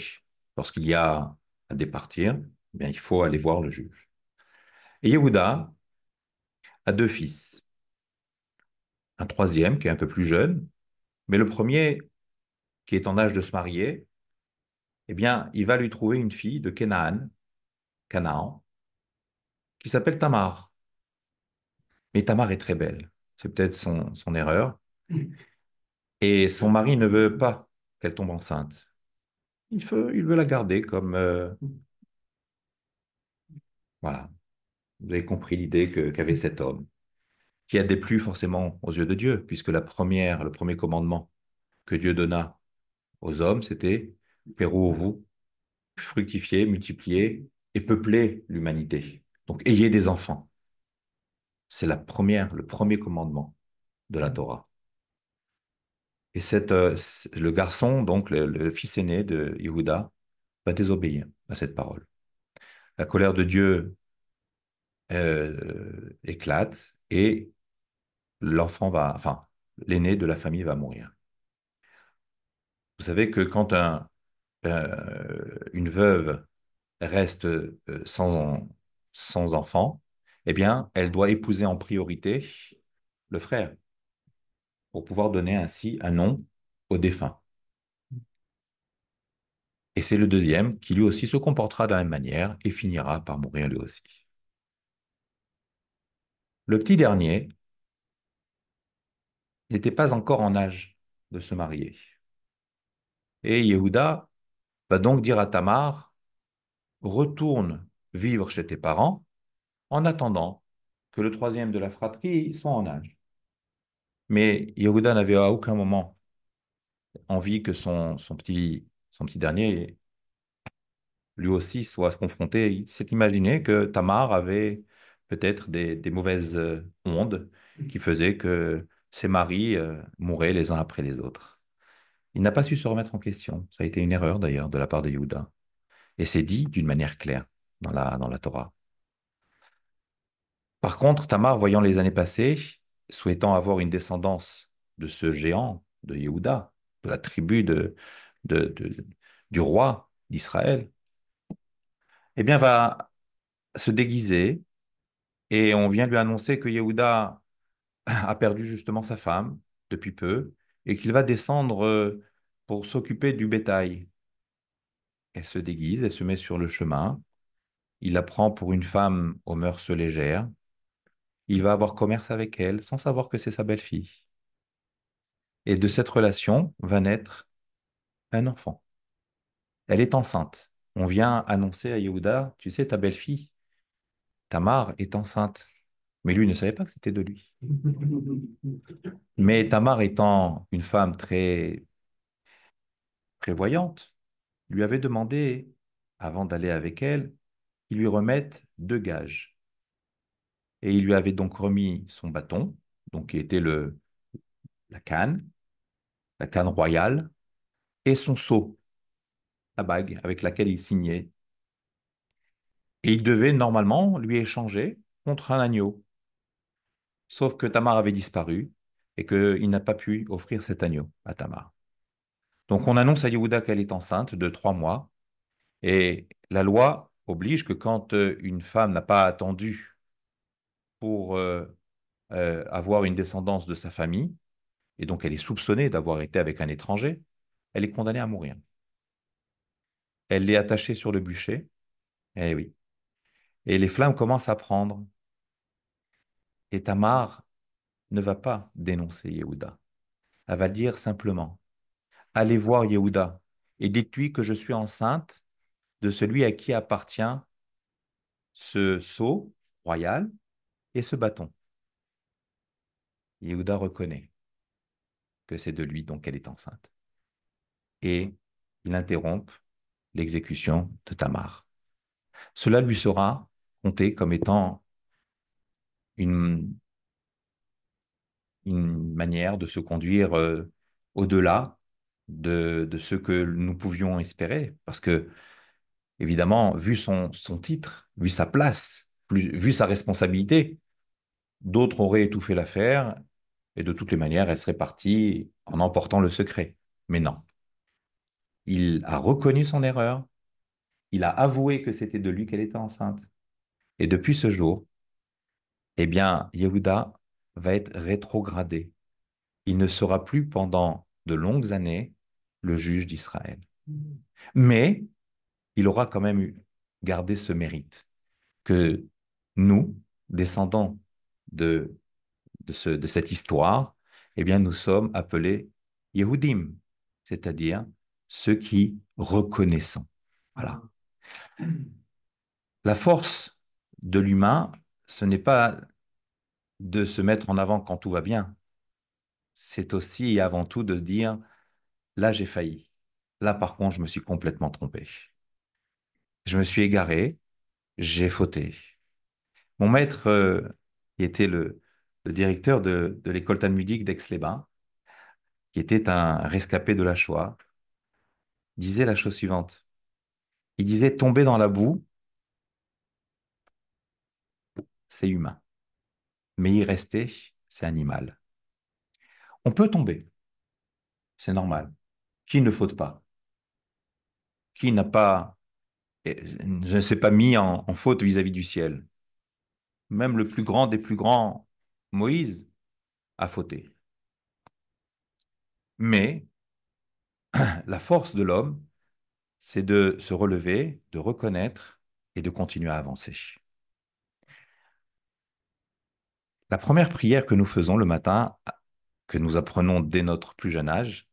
Lorsqu'il y a à départir, eh bien, il faut aller voir le juge. Et Yehuda a 2 fils. Un troisième qui est un peu plus jeune, mais le premier qui est en âge de se marier, eh bien, il va lui trouver une fille de Canaan, qui s'appelle Tamar. Mais Tamar est très belle. C'est peut-être son erreur. Et son mari ne veut pas qu'elle tombe enceinte. Il veut la garder comme... voilà. Vous avez compris l'idée qu'avait cet homme, qui a déplu forcément aux yeux de Dieu, puisque le premier commandement que Dieu donna aux hommes, c'était « Pérouez-vous, fructifiez, multipliez et peuplez l'humanité. » Donc, ayez des enfants. C'est le premier commandement de la Torah. Et le garçon, donc le fils aîné de Yehuda, va désobéir à cette parole. La colère de Dieu éclate et l'aîné de la famille va mourir. Vous savez que quand une veuve reste sans enfant, eh bien, elle doit épouser en priorité le frère pour pouvoir donner ainsi un nom au défunt. Et c'est le deuxième qui lui aussi se comportera de la même manière et finira par mourir lui aussi. Le petit dernier n'était pas encore en âge de se marier. Et Yehuda va donc dire à Tamar, retourne vivre chez tes parents en attendant que le troisième de la fratrie soit en âge. Mais Yehuda n'avait à aucun moment envie que son petit dernier lui aussi soit confronté. Il s'est imaginé que Tamar avait peut-être des mauvaises ondes qui faisaient que ses maris mouraient les uns après les autres. Il n'a pas su se remettre en question. Ça a été une erreur d'ailleurs de la part de Yehuda. Et c'est dit d'une manière claire dans la Torah. Par contre, Tamar, voyant les années passées, souhaitant avoir une descendance de ce géant de Yehuda, de la tribu de- de- du roi d'Israël, eh bien, va se déguiser et on vient lui annoncer que Yehuda a perdu justement sa femme depuis peu et qu'il va descendre pour s'occuper du bétail. Elle se déguise, elle se met sur le chemin. Il la prend pour une femme aux mœurs légères. Il va avoir commerce avec elle sans savoir que c'est sa belle-fille. Et de cette relation va naître un enfant. Elle est enceinte. On vient annoncer à Yehuda, tu sais, ta belle-fille, Tamar, est enceinte. Mais lui ne savait pas que c'était de lui. Mais Tamar étant une femme très prévoyante, lui avait demandé, avant d'aller avec elle, qu'il lui remette 2 gages. Et il lui avait donc remis son bâton, donc qui était la canne royale, et son sceau, la bague avec laquelle il signait. Et il devait normalement lui échanger contre un agneau. Sauf que Tamar avait disparu et qu'il n'a pas pu offrir cet agneau à Tamar. Donc on annonce à Yehuda qu'elle est enceinte de 3 mois. Et la loi oblige que quand une femme n'a pas attendu pour avoir une descendance de sa famille, et donc elle est soupçonnée d'avoir été avec un étranger, elle est condamnée à mourir. Elle est attachée sur le bûcher, eh oui. Et les flammes commencent à prendre. Et Tamar ne va pas dénoncer Yehuda. Elle va dire simplement, allez voir Yehuda et dites-lui que je suis enceinte de celui à qui appartient ce sceau royal et ce bâton. Yehuda reconnaît que c'est de lui dont elle est enceinte. Et il interrompt l'exécution de Tamar. Cela lui sera compté comme étant une, une manière de se conduire au-delà de ce que nous pouvions espérer. Parce que, évidemment, vu son titre, vu sa place, vu sa responsabilité, d'autres auraient étouffé l'affaire et de toutes les manières, elle serait partie en emportant le secret. Mais non. Il a reconnu son erreur, il a avoué que c'était de lui qu'elle était enceinte. Et depuis ce jour, eh bien, Yehuda va être rétrogradé. Il ne sera plus pendant de longues années le juge d'Israël. Mais il aura quand même gardé ce mérite que nous, descendants de, de cette histoire, eh bien, nous sommes appelés Yehudim, c'est-à-dire ceux qui reconnaissons. Voilà. La force de l'humain, ce n'est pas de se mettre en avant quand tout va bien. C'est aussi et avant tout de dire, là j'ai failli. Là par contre, je me suis complètement trompé. Je me suis égaré, j'ai fauté. Mon maître, qui était le directeur de l'école talmudique d'Aix-les-Bains, qui était un rescapé de la Shoah, disait la chose suivante. Il disait, tomber dans la boue, c'est humain. Mais y rester, c'est animal. On peut tomber, c'est normal. Qui ne faute pas? Qui n'a pas, je ne sais pas, mis en faute vis-à-vis du ciel? Même le plus grand des plus grands, Moïse, a fauté. Mais la force de l'homme, c'est de se relever, de reconnaître et de continuer à avancer. La première prière que nous faisons le matin, que nous apprenons dès notre plus jeune âge,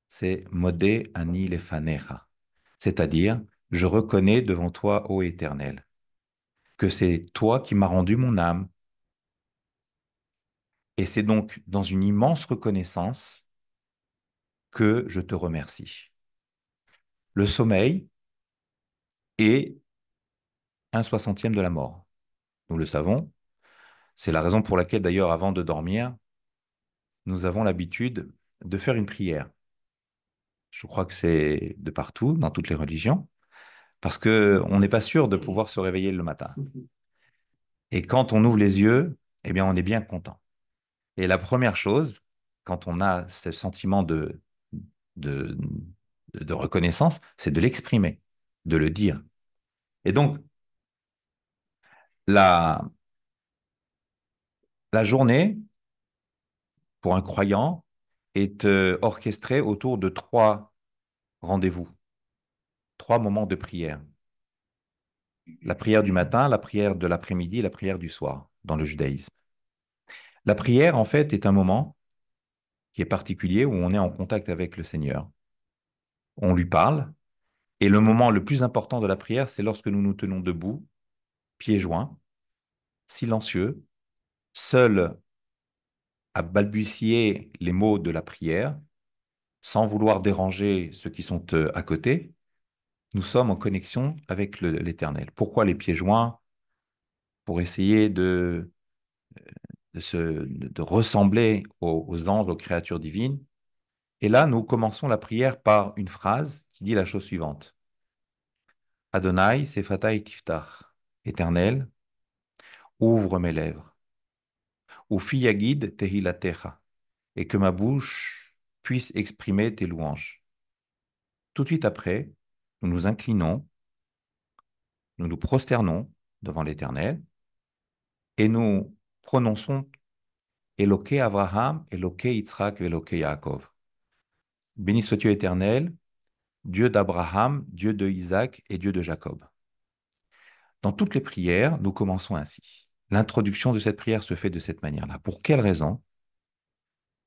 c'est Modé ani lefanecha, c'est-à-dire je reconnais devant toi, ô Éternel, que c'est toi qui m'as rendu mon âme. Et c'est donc dans une immense reconnaissance que je te remercie. Le sommeil est un soixantième de la mort. Nous le savons. C'est la raison pour laquelle, d'ailleurs, avant de dormir, nous avons l'habitude de faire une prière. Je crois que c'est de partout, dans toutes les religions, parce qu'on n'est pas sûr de pouvoir se réveiller le matin. Et quand on ouvre les yeux, eh bien, on est bien content. Et la première chose, quand on a ce sentiment de, de reconnaissance, c'est de l'exprimer, de le dire. Et donc, la, la journée, pour un croyant, est orchestrée autour de trois rendez-vous, trois moments de prière. La prière du matin, la prière de l'après-midi et la prière du soir dans le judaïsme. La prière, en fait, est un moment qui est particulier où on est en contact avec le Seigneur. On lui parle. Et le moment le plus important de la prière, c'est lorsque nous nous tenons debout, pieds joints, silencieux, seuls à balbutier les mots de la prière, sans vouloir déranger ceux qui sont à côté. Nous sommes en connexion avec l'Éternel. Pourquoi les pieds joints? Pour essayer de ressembler aux anges, aux créatures divines. Et là, nous commençons la prière par une phrase qui dit la chose suivante. Adonai, Sefatai Tiftach. Éternel, ouvre mes lèvres. Ou Fiyagid Tehilatecha. Et que ma bouche puisse exprimer tes louanges. Tout de suite après, nous nous inclinons, nous nous prosternons devant l'Éternel et nous prononçons Eloke Abraham, Eloke Yitzhak, Eloke Yaakov. Béni sois-tu Éternel, Dieu d'Abraham, Dieu de Isaac et Dieu de Jacob. Dans toutes les prières, nous commençons ainsi. L'introduction de cette prière se fait de cette manière-là. Pour quelle raison?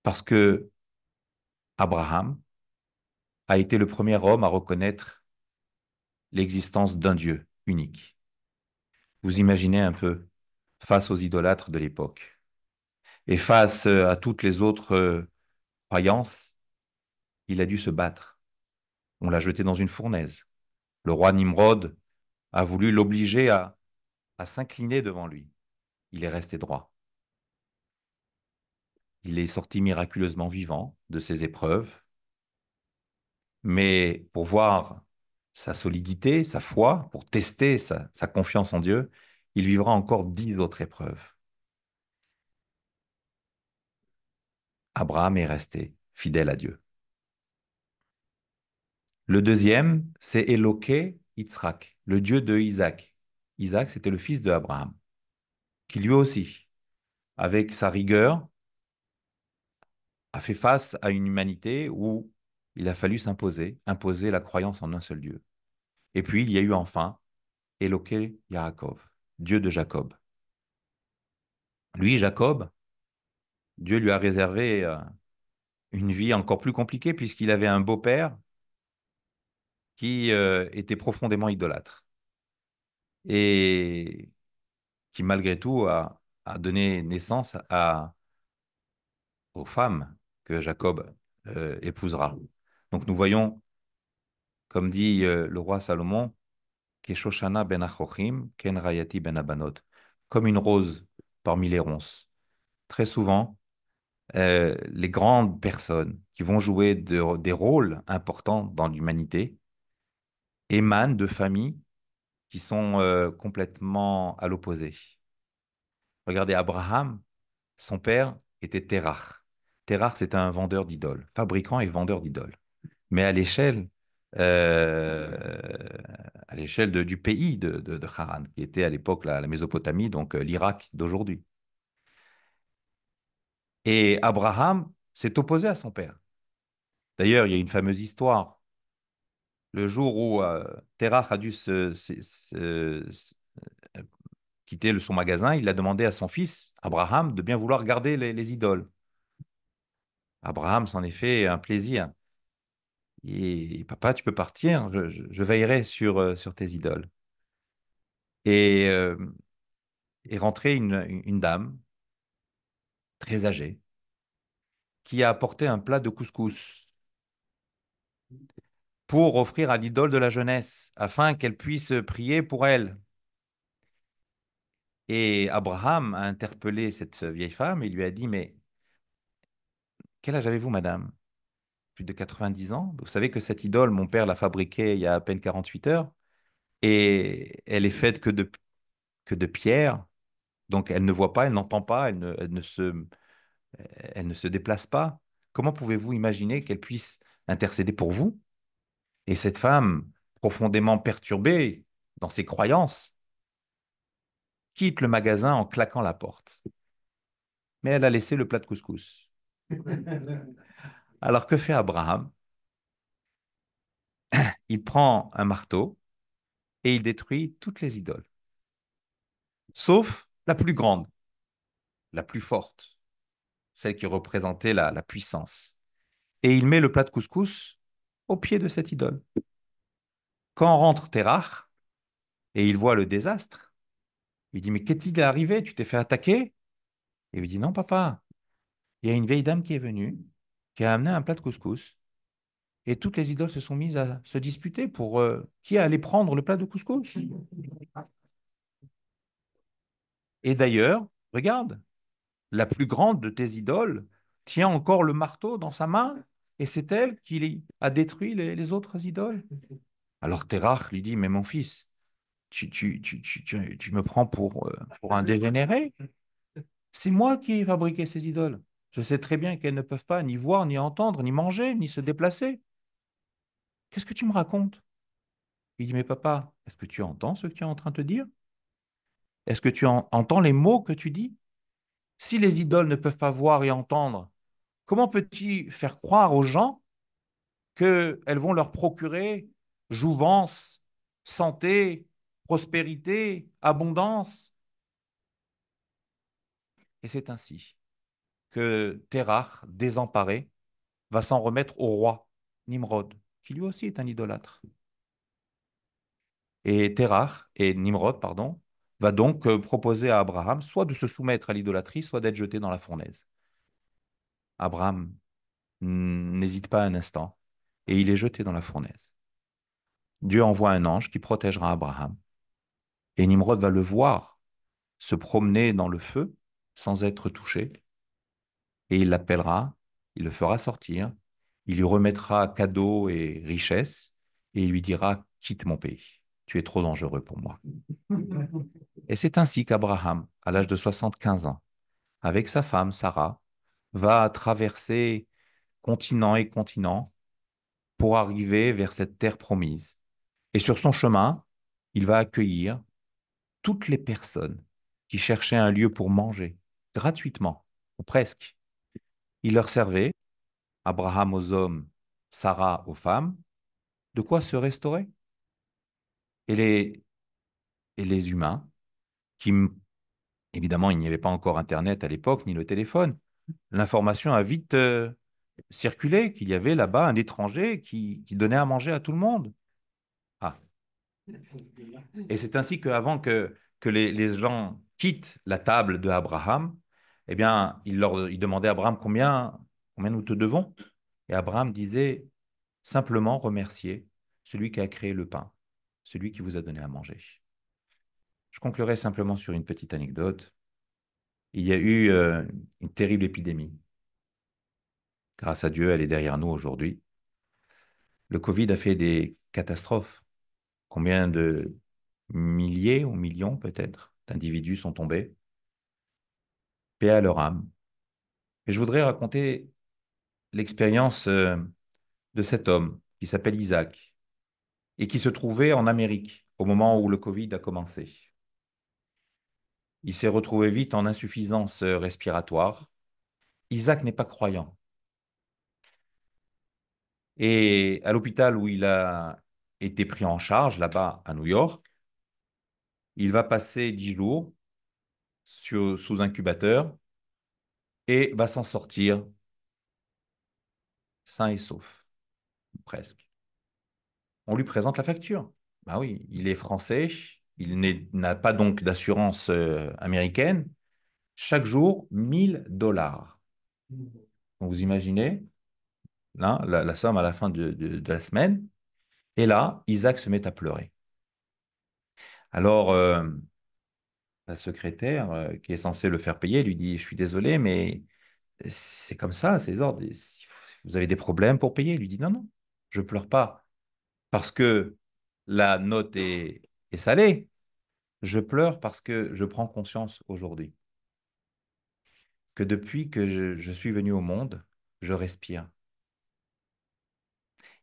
Parce que Abraham a été le premier homme à reconnaître l'existence d'un Dieu unique. Vous imaginez un peu, face aux idolâtres de l'époque et face à toutes les autres croyances, il a dû se battre. On l'a jeté dans une fournaise. Le roi Nimrod a voulu l'obliger à s'incliner devant lui. Il est resté droit. Il est sorti miraculeusement vivant de ces épreuves, mais pour voir sa solidité, sa foi, pour tester sa confiance en Dieu, il vivra encore 10 autres épreuves. Abraham est resté fidèle à Dieu. Le deuxième, c'est Eloké Yitzhak, le Dieu de Isaac. Isaac, c'était le fils de Abraham, qui lui aussi, avec sa rigueur, a fait face à une humanité où il a fallu imposer la croyance en un seul Dieu. Et puis, il y a eu enfin Eloké Yaakov, Dieu de Jacob. Lui, Jacob, Dieu lui a réservé une vie encore plus compliquée puisqu'il avait un beau-père qui était profondément idolâtre et qui, malgré tout, a donné naissance aux femmes que Jacob épousera. Donc nous voyons, comme dit le roi Salomon, Keshoshana ben Achochim, Ken Rayati ben Abanot, comme une rose parmi les ronces. Très souvent, les grandes personnes qui vont jouer des rôles importants dans l'humanité émanent de familles qui sont complètement à l'opposé. Regardez, Abraham, son père était Terach. Terach, c'est un vendeur d'idoles, fabricant et vendeur d'idoles. Mais euh, à l'échelle du pays de Haran, qui était à l'époque la Mésopotamie, donc l'Irak d'aujourd'hui. Et Abraham s'est opposé à son père. D'ailleurs, il y a une fameuse histoire. Le jour où Terach a dû euh, quitter son magasin, il a demandé à son fils, Abraham, de bien vouloir garder les idoles. Abraham s'en est fait un plaisir. Et papa, tu peux partir, je veillerai sur tes idoles. Et est rentrée une dame très âgée qui a apporté un plat de couscous pour offrir à l'idole de la jeunesse, afin qu'elle puisse prier pour elle. Et Abraham a interpellé cette vieille femme et lui a dit, mais quel âge avez-vous, madame? Plus de 90 ans. Vous savez que cette idole, mon père l'a fabriquée il y a à peine 48 heures et elle est faite que de pierre. Donc elle ne voit pas, elle n'entend pas, elle ne se déplace pas. Comment pouvez-vous imaginer qu'elle puisse intercéder pour vous? Et cette femme, profondément perturbée dans ses croyances, quitte le magasin en claquant la porte. Mais elle a laissé le plat de couscous. Alors que fait Abraham? Il prend un marteau et il détruit toutes les idoles, sauf la plus grande, la plus forte, celle qui représentait la puissance. Et il met le plat de couscous au pied de cette idole. Quand rentre Terach et il voit le désastre, il dit, mais qu'est-il arrivé? Tu t'es fait attaquer? Et il lui dit, non, papa, il y a une vieille dame qui est venue, qui a amené un plat de couscous, et toutes les idoles se sont mises à se disputer pour qui allait prendre le plat de couscous. Et d'ailleurs, regarde, la plus grande de tes idoles tient encore le marteau dans sa main, et c'est elle qui a détruit les autres idoles. Alors Terach lui dit, mais mon fils, tu me prends pour un dégénéré? C'est moi qui ai fabriqué ces idoles. Je sais très bien qu'elles ne peuvent pas ni voir, ni entendre, ni manger, ni se déplacer. Qu'est-ce que tu me racontes? Il dit, mais papa, est-ce que tu entends ce que tu es en train de te dire? Est-ce que tu entends les mots que tu dis? Si les idoles ne peuvent pas voir et entendre, comment peux-tu faire croire aux gens qu'elles vont leur procurer jouvence, santé, prospérité, abondance? Et c'est ainsi que Terach, désemparé, va s'en remettre au roi Nimrod, qui lui aussi est un idolâtre. Et Terach, et Nimrod, pardon, va donc proposer à Abraham soit de se soumettre à l'idolâtrie, soit d'être jeté dans la fournaise. Abraham n'hésite pas un instant, et il est jeté dans la fournaise. Dieu envoie un ange qui protégera Abraham, et Nimrod va le voir se promener dans le feu sans être touché, et il l'appellera, il le fera sortir, il lui remettra cadeaux et richesses, et il lui dira, quitte mon pays, tu es trop dangereux pour moi. Et c'est ainsi qu'Abraham, à l'âge de 75 ans, avec sa femme Sarah, va traverser continent et continent pour arriver vers cette terre promise. Et sur son chemin, il va accueillir toutes les personnes qui cherchaient un lieu pour manger, gratuitement, ou presque. Il leur servait, Abraham aux hommes, Sarah aux femmes, de quoi se restaurer. Et les humains, qui, évidemment, il n'y avait pas encore Internet à l'époque, ni le téléphone, l'information a vite circulé qu'il y avait là-bas un étranger qui donnait à manger à tout le monde. Ah. Et c'est ainsi qu'avant que les gens quittent la table de Abraham, eh bien, il demandait à Abraham combien nous te devons. Et Abraham disait simplement remercier celui qui a créé le pain, celui qui vous a donné à manger. Je conclurai simplement sur une petite anecdote. Il y a eu une terrible épidémie. Grâce à Dieu, elle est derrière nous aujourd'hui. Le Covid a fait des catastrophes. Combien de milliers ou millions peut-être d'individus sont tombés? paix à leur âme. Et je voudrais raconter l'expérience de cet homme qui s'appelle Isaac et qui se trouvait en Amérique au moment où le Covid a commencé. Il s'est retrouvé vite en insuffisance respiratoire. Isaac n'est pas croyant. Et à l'hôpital où il a été pris en charge, là-bas à New York, il va passer 10 jours sous incubateur et va s'en sortir sain et sauf, presque. On lui présente la facture. Bah oui, il est français, n'a pas donc d'assurance américaine. Chaque jour, 1 000 $. Donc vous imaginez, là, la somme à la fin de la semaine. Et là, Isaac se met à pleurer. Alors, la secrétaire qui est censée le faire payer lui dit, je suis désolé, mais c'est comme ça, c'est les ordres. Si vous avez des problèmes pour payer? Il lui dit, non, non, je pleure pas parce que la note est salée. Je pleure parce que je prends conscience aujourd'hui que depuis que je suis venu au monde, je respire.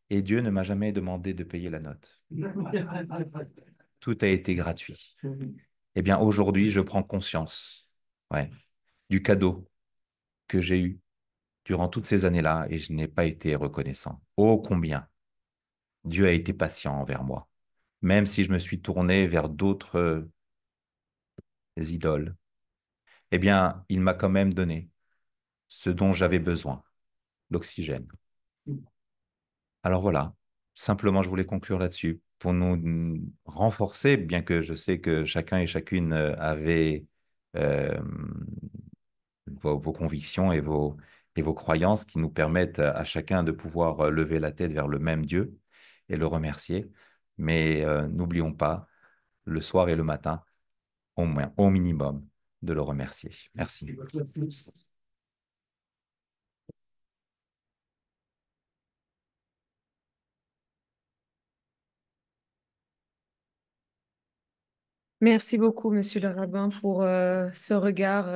Et Dieu ne m'a jamais demandé de payer la note. Tout a été gratuit. Eh bien, aujourd'hui, je prends conscience, ouais, du cadeau que j'ai eu durant toutes ces années-là et je n'ai pas été reconnaissant. Oh, combien Dieu a été patient envers moi, même si je me suis tourné vers d'autres idoles. Eh bien, il m'a quand même donné ce dont j'avais besoin, l'oxygène. Alors voilà, simplement, je voulais conclure là-dessus pour nous renforcer, bien que je sais que chacun et chacune avait euh, vos convictions et vos croyances qui nous permettent à chacun de pouvoir lever la tête vers le même Dieu et le remercier. Mais n'oublions pas, le soir et le matin, au moins, au minimum, de le remercier. Merci. Merci beaucoup, Monsieur le rabbin, pour ce regard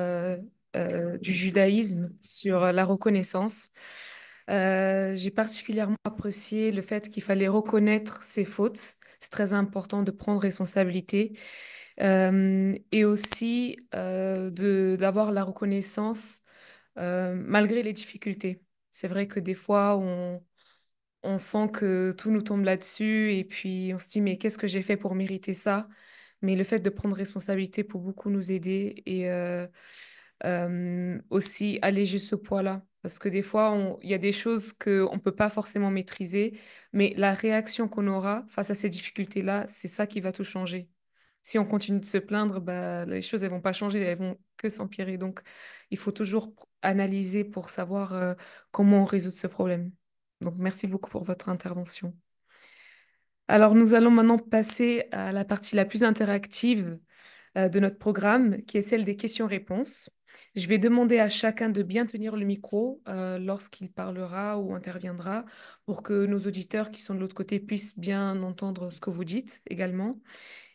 du judaïsme sur la reconnaissance. J'ai particulièrement apprécié le fait qu'il fallait reconnaître ses fautes. C'est très important de prendre responsabilité et aussi d'avoir la reconnaissance malgré les difficultés. C'est vrai que des fois, on sent que tout nous tombe là-dessus et puis on se dit, mais qu'est-ce que j'ai fait pour mériter ça? Mais le fait de prendre responsabilité peut beaucoup nous aider et aussi alléger ce poids-là. Parce que des fois, il y a des choses qu'on ne peut pas forcément maîtriser, mais la réaction qu'on aura face à ces difficultés-là, c'est ça qui va tout changer. Si on continue de se plaindre, bah, les choses, elles vont pas changer, elles vont que s'empirer. Donc, il faut toujours analyser pour savoir comment on résout ce problème. Donc, merci beaucoup pour votre intervention. Alors, nous allons maintenant passer à la partie la plus interactive de notre programme, qui est celle des questions-réponses. Je vais demander à chacun de bien tenir le micro lorsqu'il parlera ou interviendra pour que nos auditeurs qui sont de l'autre côté puissent bien entendre ce que vous dites également.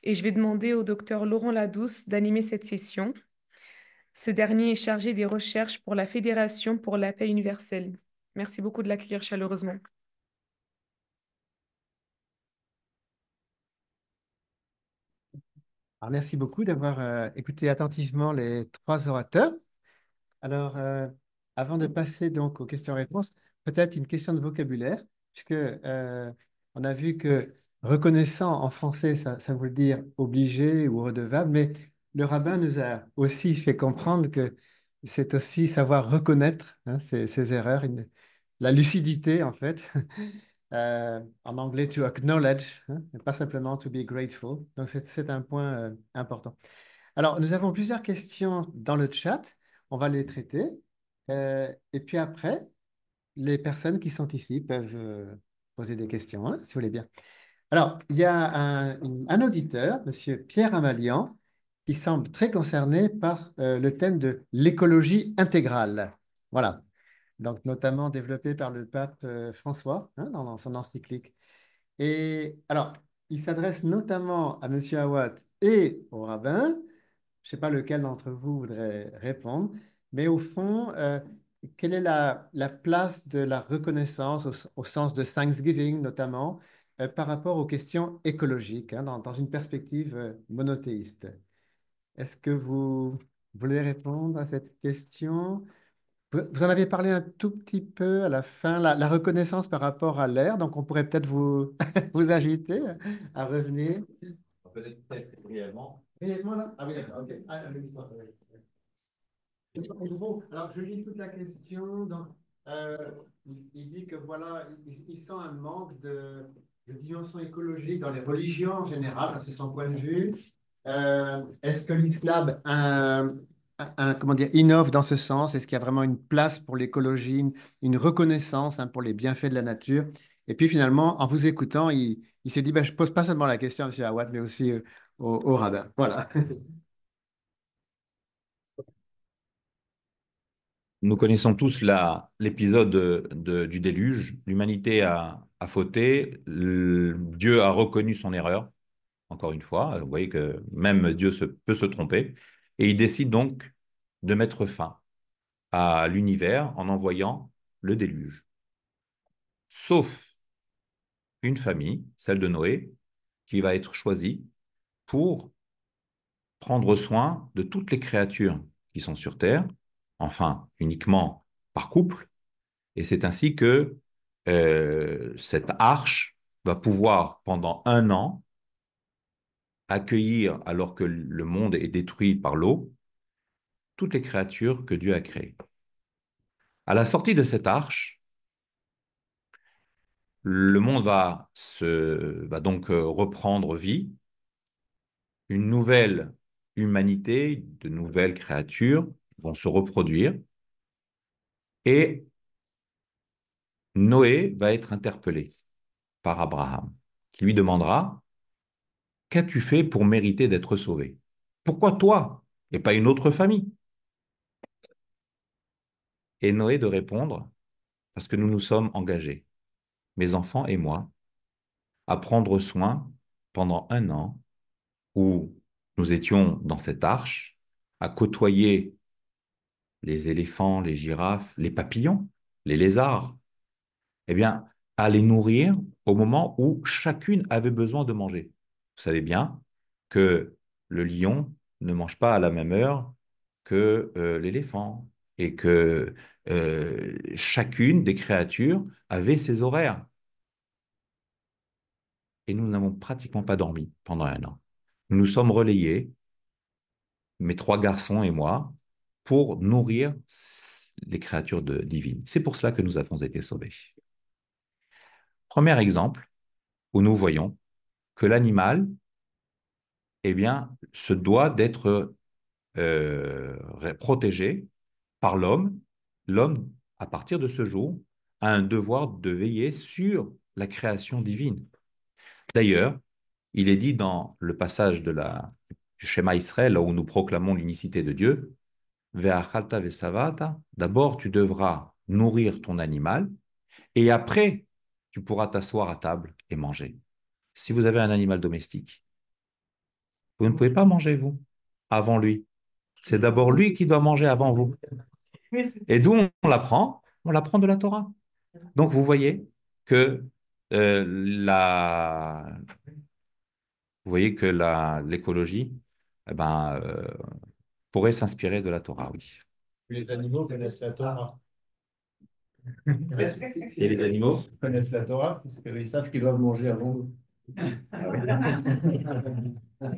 Et je vais demander au docteur Laurent Ladouce d'animer cette session. Ce dernier est chargé des recherches pour la Fédération pour la paix universelle. Merci beaucoup de l'accueillir chaleureusement. Alors, merci beaucoup d'avoir écouté attentivement les trois orateurs. Alors, avant de passer donc aux questions-réponses, peut-être une question de vocabulaire, puisque on a vu que reconnaissant en français, ça veut dire obligé ou redevable, mais le rabbin nous a aussi fait comprendre que c'est aussi savoir reconnaître hein, ses erreurs, la lucidité en fait. En anglais, to acknowledge, hein, et pas simplement to be grateful. Donc, c'est un point important. Alors, nous avons plusieurs questions dans le chat. On va les traiter. Et puis après, les personnes qui sont ici peuvent poser des questions, hein, si vous voulez bien. Alors, il y a un auditeur, Monsieur Pierre Amalian, qui semble très concerné par le thème de l'écologie intégrale. Voilà. Donc, notamment développé par le pape François hein, dans son encyclique. Et alors, il s'adresse notamment à Monsieur Awad et au rabbin. Je ne sais pas lequel d'entre vous voudrait répondre. Mais au fond, quelle est la place de la reconnaissance au sens de Thanksgiving notamment par rapport aux questions écologiques, hein, dans une perspective monothéiste? Est-ce que vous voulez répondre à cette question? Vous en avez parlé un tout petit peu à la fin, la reconnaissance par rapport à l'air, donc on pourrait peut-être vous, vous inviter à revenir. Peut-être brièvement. Brièvement là? Ah oui, d'accord, ok. Ah, le micro, oui. En gros, alors je lis toute la question. Donc, il dit que voilà, il sent un manque de dimension écologique dans les religions en général, c'est son point de vue. Est-ce que l'islam comment dire, innove dans ce sens? Est-ce qu'il y a vraiment une place pour l'écologie, une reconnaissance hein, pour les bienfaits de la nature? Et puis finalement, en vous écoutant, il s'est dit, ben, je pose pas seulement la question à M. Awad, mais aussi au rabbin. Voilà. Nous connaissons tous l'épisode du déluge. L'humanité a fauté. Dieu a reconnu son erreur, encore une fois. Vous voyez que même Dieu peut se tromper. Et il décide donc de mettre fin à l'univers en envoyant le déluge. Sauf une famille, celle de Noé, qui va être choisie pour prendre soin de toutes les créatures qui sont sur Terre, enfin uniquement par couple. Et c'est ainsi que cette arche va pouvoir, pendant 1 an, accueillir, alors que le monde est détruit par l'eau, toutes les créatures que Dieu a créées. À la sortie de cette arche, le monde va donc reprendre vie, une nouvelle humanité, de nouvelles créatures vont se reproduire, et Noé va être interpellé par Abraham, qui lui demandera: qu'as-tu fait pour mériter d'être sauvé? Pourquoi toi et pas une autre famille? Et Noé de répondre: parce que nous nous sommes engagés, mes enfants et moi, à prendre soin pendant 1 an où nous étions dans cette arche, à côtoyer les éléphants, les girafes, les papillons, les lézards, eh bien, à les nourrir au moment où chacune avait besoin de manger. Vous savez bien que le lion ne mange pas à la même heure que l'éléphant et que chacune des créatures avait ses horaires. Et nous n'avons pratiquement pas dormi pendant 1 an. Nous nous sommes relayés, mes 3 garçons et moi, pour nourrir les créatures divines. C'est pour cela que nous avons été sauvés. Premier exemple où nous voyons que l'animal, eh bien, se doit d'être protégé par l'homme. L'homme, à partir de ce jour, a un devoir de veiller sur la création divine. D'ailleurs, il est dit dans le passage du Shema Israël, là où nous proclamons l'unicité de Dieu: Ve'achalta ve'savata, d'abord tu devras nourrir ton animal, et après tu pourras t'asseoir à table et manger. Si vous avez un animal domestique, vous ne pouvez pas manger, vous, avant lui. C'est d'abord lui qui doit manger avant vous. Et d'où on l'apprend? On l'apprend de la Torah. Donc, vous voyez que euh, la, vous voyez que l'écologie eh ben, pourrait s'inspirer de la Torah, oui. Les animaux connaissent la Torah. Et les animaux? Ils connaissent la Torah parce qu'ils savent qu'ils doivent manger avant nous.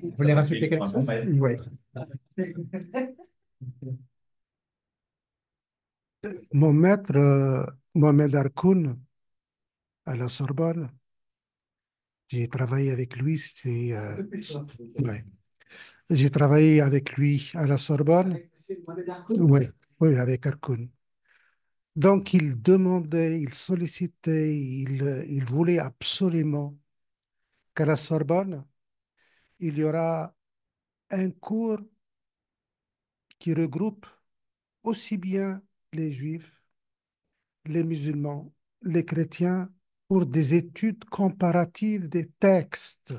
Vous voulez rajouter quelque chose? Oui. Mon maître, Mohamed Harkoun, à la Sorbonne, j'ai travaillé avec lui. Ouais. J'ai travaillé avec lui à la Sorbonne. Oui, oui, avec Harkoun. Donc, il demandait, il sollicitait, il voulait absolument qu'à la Sorbonne, il y aura un cours qui regroupe aussi bien les juifs, les musulmans, les chrétiens, pour des études comparatives des textes.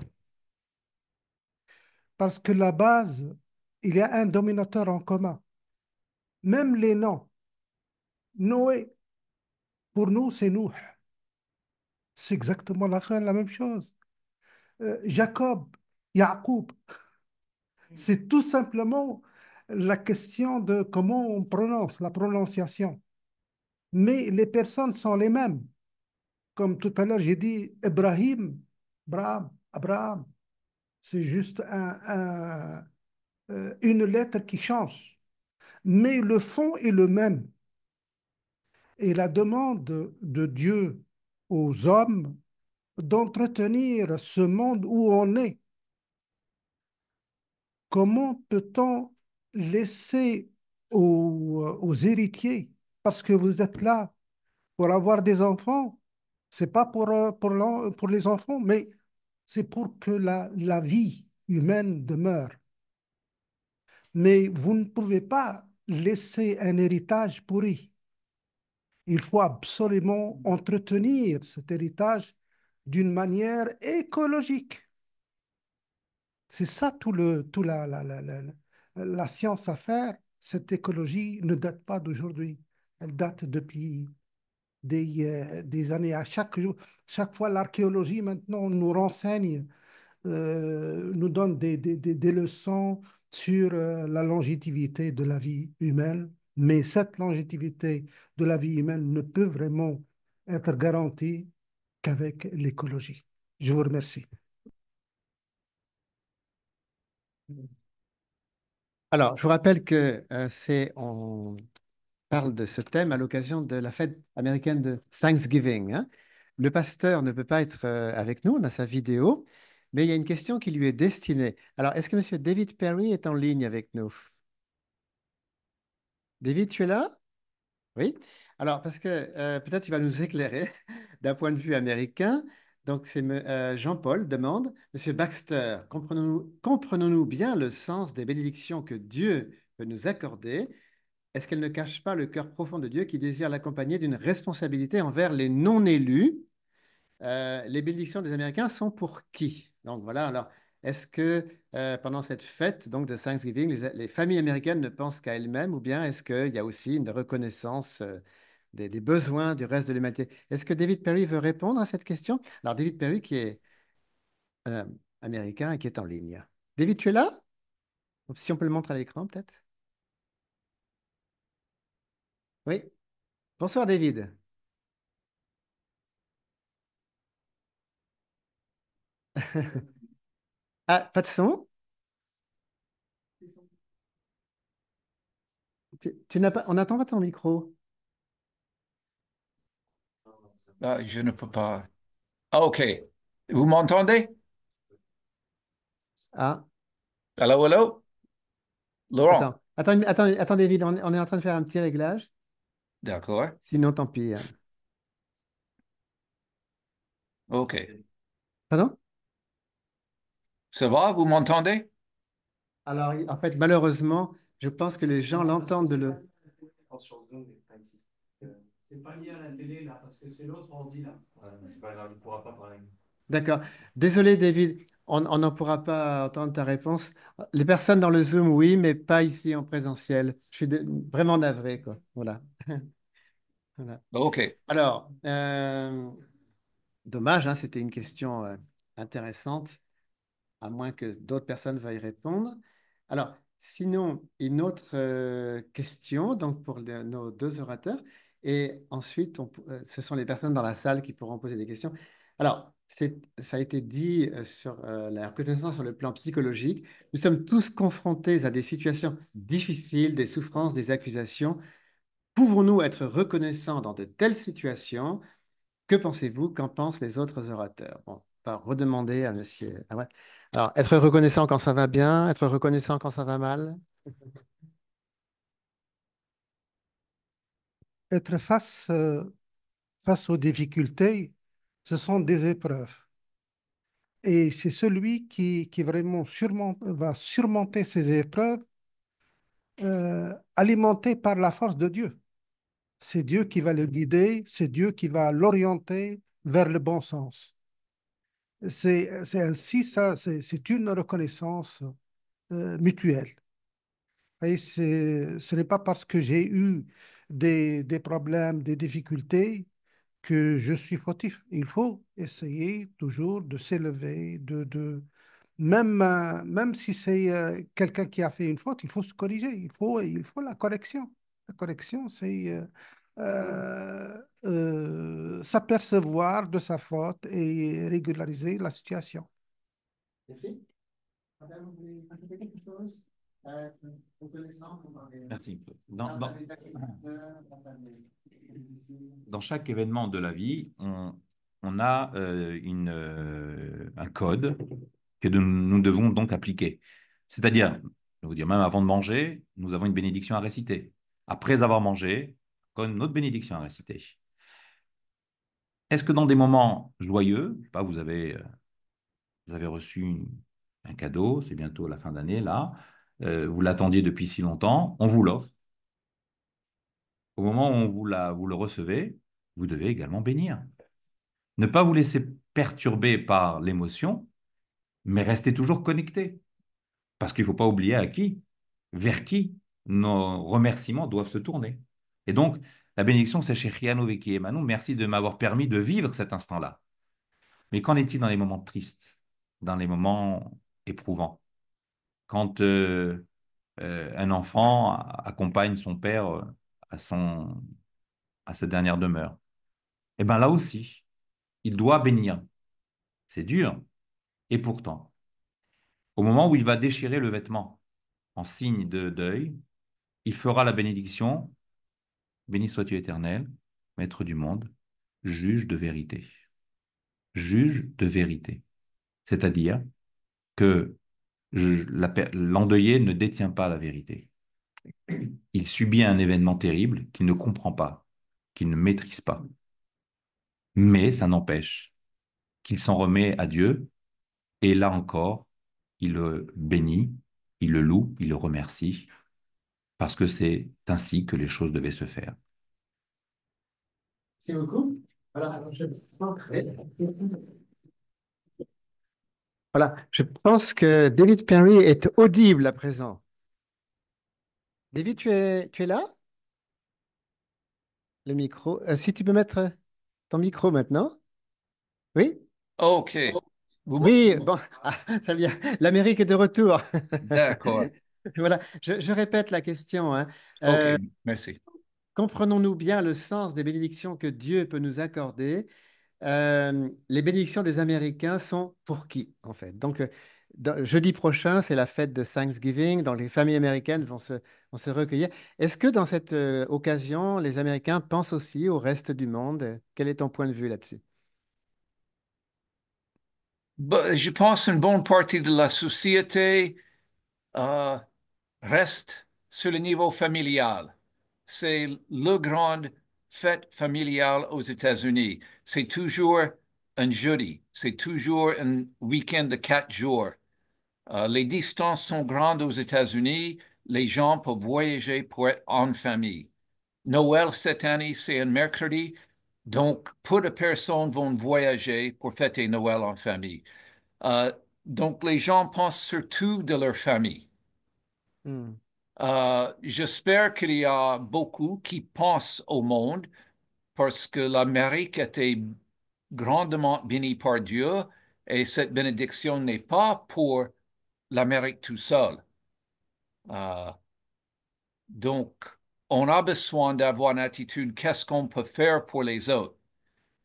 Parce que la base, il y a un dominateur en commun. Même les noms. Noé, pour nous, c'est Nouh. C'est exactement la même chose. Jacob, Yacoub, c'est tout simplement la question de comment on prononce, la prononciation. Mais les personnes sont les mêmes. Comme tout à l'heure, j'ai dit Ibrahim, Abraham, Abraham. C'est juste une lettre qui change. Mais le fond est le même. Et la demande de Dieu aux hommes d'entretenir ce monde où on est. Comment peut-on laisser aux héritiers, parce que vous êtes là pour avoir des enfants, c'est pas pour les enfants, mais c'est pour que la vie humaine demeure. Mais vous ne pouvez pas laisser un héritage pourri. Il faut absolument entretenir cet héritage d'une manière écologique. C'est ça tout la science à faire. Cette écologie ne date pas d'aujourd'hui. Elle date depuis des années. À chaque jour, chaque fois, l'archéologie maintenant nous renseigne, nous donne des leçons sur la longévité de la vie humaine. Mais cette longévité de la vie humaine ne peut vraiment être garantie qu'avec l'écologie. Je vous remercie. Alors, je vous rappelle que on parle de ce thème à l'occasion de la fête américaine de Thanksgiving, hein. Le pasteur ne peut pas être avec nous, on a sa vidéo, mais il y a une question qui lui est destinée. Alors, est-ce que Monsieur David Perry est en ligne avec nous? David, tu es là? Oui. Alors, parce que peut-être tu vas nous éclairer d'un point de vue américain. Donc, Jean-Paul demande, Monsieur Baxter, comprenons-nous bien le sens des bénédictions que Dieu peut nous accorder? Est-ce qu'elle ne cache pas le cœur profond de Dieu qui désire l'accompagner d'une responsabilité envers les non-élus? Les bénédictions des Américains sont pour qui? Donc voilà, alors est-ce que pendant cette fête donc, de Thanksgiving, les familles américaines ne pensent qu'à elles-mêmes ou bien est-ce qu'il y a aussi une reconnaissance des besoins du reste de l'humanité? Est-ce que David Perry veut répondre à cette question? Alors David Perry qui est euh, américain et qui est en ligne. David, tu es là? Si on peut le montrer à l'écran peut-être? Oui. Bonsoir David. Ah, pas de son? Tu n'as pas, on n'entend pas ton micro. Ah, je ne peux pas. Ah, OK. Vous m'entendez? Ah, Allô, allô? Laurent. attends, David, on est en train de faire un petit réglage. D'accord. Sinon, tant pis, hein. OK. Pardon? Ça va? Vous m'entendez? Alors, en fait, malheureusement, je pense que les gens l'entendent de le. C'est pas lié à la télé là, parce que c'est l'autre ordi là. Ouais, mais c'est pas grave, il ne pourra pas parler. D'accord. Désolé, David, on n'en pourra pas entendre ta réponse. Les personnes dans le Zoom, oui, mais pas ici en présentiel. Je suis vraiment navré, quoi. Voilà. Voilà. OK. Alors, dommage, hein, c'était une question intéressante, à moins que d'autres personnes veuillent répondre. Alors, sinon, une autre question donc pour nos deux orateurs. Et ensuite, ce sont les personnes dans la salle qui pourront poser des questions. Alors, ça a été dit sur la reconnaissance sur le plan psychologique. Nous sommes tous confrontés à des situations difficiles, des souffrances, des accusations. Pouvons-nous être reconnaissants dans de telles situations? Que pensez-vous? Qu'en pensent les autres orateurs? Bon, on va redemander à monsieur. Ah ouais. Alors, être reconnaissant quand ça va bien, être reconnaissant quand ça va mal. Être face aux difficultés, ce sont des épreuves. Et c'est celui qui vraiment va surmonter ces épreuves, alimenté par la force de Dieu. C'est Dieu qui va le guider, c'est Dieu qui va l'orienter vers le bon sens. C'est ainsi, ça, c'est une reconnaissance mutuelle. Et ce n'est pas parce que j'ai eu des problèmes, des difficultés que je suis fautif. Il faut essayer toujours de s'élever, même si c'est quelqu'un qui a fait une faute, il faut se corriger, il faut la correction. La correction, c'est s'apercevoir de sa faute et régulariser la situation. Merci. Madame, vous voulez ajouter quelque chose? Vos connaissances, vous parlez Merci. grâce à des agriculteurs, grâce à des- Dans chaque événement de la vie, on a un code que nous devons donc appliquer. C'est-à-dire, je vais vous dire, même avant de manger, nous avons une bénédiction à réciter. Après avoir mangé, encore une autre bénédiction à réciter. Est-ce que dans des moments joyeux, je sais pas, vous avez reçu un cadeau, c'est bientôt la fin d'année, là, vous l'attendiez depuis si longtemps, on vous l'offre. Au moment où vous le recevez, vous devez également bénir. Ne pas vous laisser perturber par l'émotion, mais rester toujours connecté. Parce qu'il ne faut pas oublier vers qui nos remerciements doivent se tourner. Et donc, la bénédiction, c'est chez Chiano Veki Emmanuel. Merci de m'avoir permis de vivre cet instant-là. Mais qu'en est-il dans les moments tristes, dans les moments éprouvants? Quand un enfant accompagne son père à, à sa dernière demeure, eh bien là aussi, il doit bénir. C'est dur. Et pourtant, au moment où il va déchirer le vêtement en signe de deuil, il fera la bénédiction. Béni sois-tu éternel, maître du monde, juge de vérité. Juge de vérité. C'est-à-dire que l'endeuillé ne détient pas la vérité. Il subit un événement terrible qu'il ne comprend pas, qu'il ne maîtrise pas. Mais ça n'empêche qu'il s'en remet à Dieu et là encore, il le bénit, il le loue, il le remercie parce que c'est ainsi que les choses devaient se faire. Merci beaucoup. Alors, voilà, je pense que David Perry est audible à présent. David, tu es là? Le micro. Si tu peux mettre ton micro maintenant. Oui? OK. Vous- Oui, bon, ah, ça vient. L'Amérique est de retour. D'accord. Voilà, je répète la question, hein. OK, merci. Comprenons-nous bien le sens des bénédictions que Dieu peut nous accorder? Les bénédictions des Américains sont pour qui, en fait? Donc, jeudi prochain, c'est la fête de Thanksgiving, donc les familles américaines vont se recueillir. Est-ce que dans cette occasion, les Américains pensent aussi au reste du monde? Quel est ton point de vue là-dessus? Je pense une bonne partie de la société euh, reste sur le niveau familial. C'est le grande fête familiale aux États-Unis. C'est toujours un jeudi. C'est toujours un week-end de 4 jours. Les distances sont grandes aux États-Unis. Les gens peuvent voyager pour être en famille. Noël cette année, c'est un mercredi. Donc, peu de personnes vont voyager pour fêter Noël en famille. Euh, donc, les gens pensent surtout de leur famille. Hmm. J'espère qu'il y a beaucoup qui pensent au monde parce que l'Amérique a été grandement bénie par Dieu et cette bénédiction n'est pas pour l'Amérique tout seul. Euh, donc, on a besoin d'avoir une attitude, qu'est-ce qu'on peut faire pour les autres?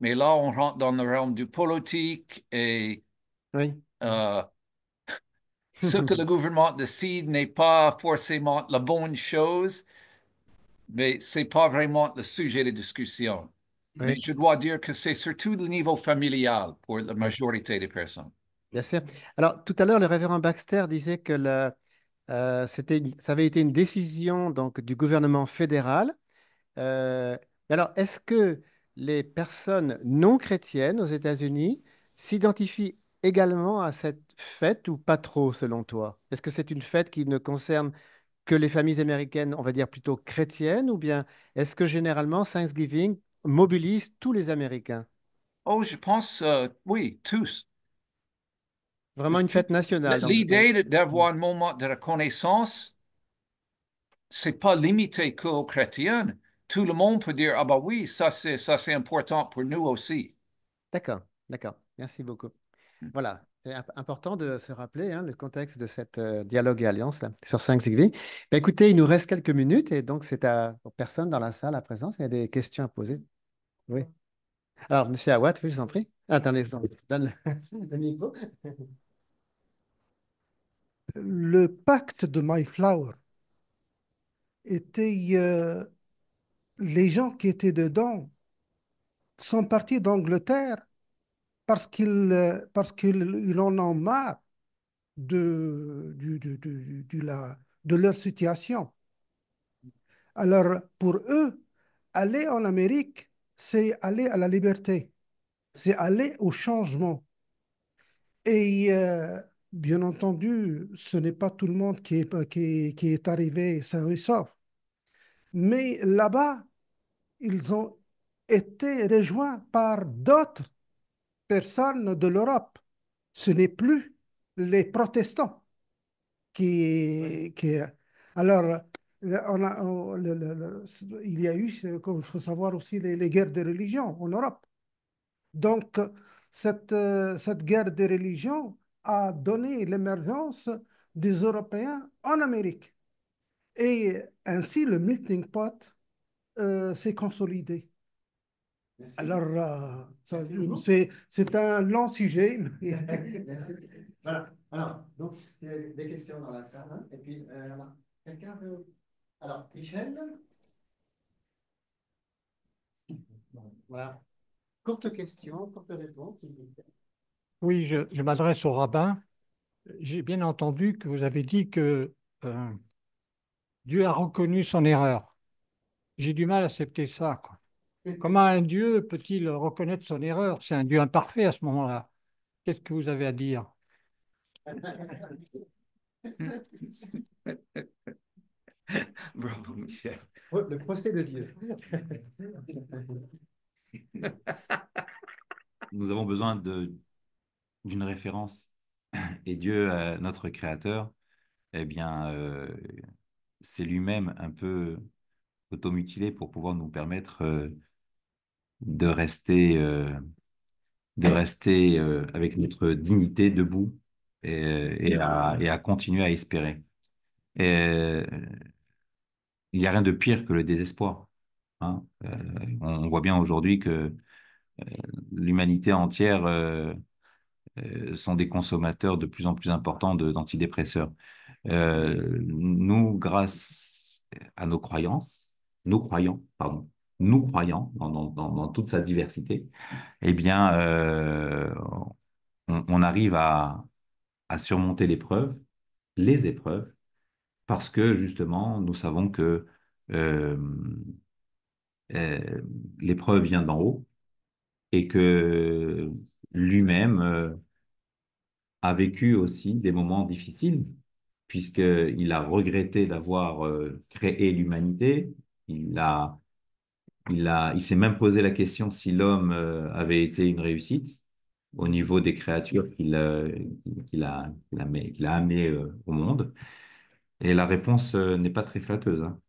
Mais là, on rentre dans le realm du politique et Oui. euh, ce que le gouvernement décide n'est pas forcément la bonne chose, mais c'est pas vraiment le sujet de discussion. Mais Oui, je dois dire que c'est surtout le niveau familial pour la oui, majorité des personnes. bien sûr. Alors, tout à l'heure, le révérend Baxter disait que ça avait été une décision donc, du gouvernement fédéral. Mais alors, est-ce que les personnes non chrétiennes aux États-Unis s'identifient également à cette fête ou pas trop, selon toi? Est-ce que c'est une fête qui ne concerne que les familles américaines, on va dire plutôt chrétiennes, ou bien est-ce que généralement Thanksgiving mobilise tous les Américains? Oh, je pense, oui, tous. Vraiment une fête nationale, donc. L'idée d'avoir un moment de reconnaissance c'est pas limité qu'aux chrétiens. Tout le monde peut dire, ah bah oui, ça c'est important pour nous aussi. D'accord, d'accord. Merci beaucoup. Voilà, c'est important de se rappeler hein, le contexte de cette dialogue et alliance là, sur 5 Zigbee. Ben, écoutez, il nous reste quelques minutes et donc c'est à pour personne dans la salle à présent. Il y a des questions à poser. Oui. Alors, Monsieur Awad, oui, je vous en prie. Attendez, je vous donne le micro. Le pacte de Mayflower était, les gens qui étaient dedans sont partis d'Angleterre parce qu'ils en ont marre de leur situation. Alors, pour eux, aller en Amérique, c'est aller à la liberté, c'est aller au changement. Et bien entendu, ce n'est pas tout le monde qui est arrivé sain et sauf. Mais là-bas, ils ont été rejoints par d'autres personnes de l'Europe. Ce n'est plus les protestants qui... Alors, il y a eu, comme il faut savoir aussi, les guerres de religion en Europe. Donc, cette guerre de religion a donné l'émergence des Européens en Amérique. Et ainsi, le melting pot s'est consolidé. Merci. Alors, Merci beaucoup. c'est un long sujet. Merci. Voilà. Alors, donc, il y a des questions dans la salle. Hein. Et puis, voilà. Quelqu'un veut. Alors, Michel. Voilà. Courte question, courte réponse, s'il vous plaît. Oui, je m'adresse au rabbin. J'ai bien entendu que vous avez dit que Dieu a reconnu son erreur. J'ai du mal à accepter ça, quoi. Comment un Dieu peut-il reconnaître son erreur? C'est un Dieu imparfait à ce moment-là. Qu'est-ce que vous avez à dire? Bravo, Michel. Le procès de Dieu. Nous avons besoin d'une référence. Et Dieu, notre Créateur, eh bien, c'est lui-même un peu automutilé pour pouvoir nous permettre de rester, avec notre dignité debout et à continuer à espérer. Et, il n'y a rien de pire que le désespoir. Hein. On voit bien aujourd'hui que l'humanité entière sont des consommateurs de plus en plus importants d'antidépresseurs. Nous, grâce à nos croyances, nos croyants, pardon, nous croyants dans toute sa diversité, eh bien, on arrive à surmonter les épreuves, parce que justement, nous savons que euh, euh, l'épreuve vient d'en haut et que lui-même a vécu aussi des moments difficiles, puisqu'il a regretté d'avoir créé l'humanité. Il s'est même posé la question si l'homme avait été une réussite au niveau des créatures qu'il a amenées au monde. Et la réponse n'est pas très flatteuse. Hein.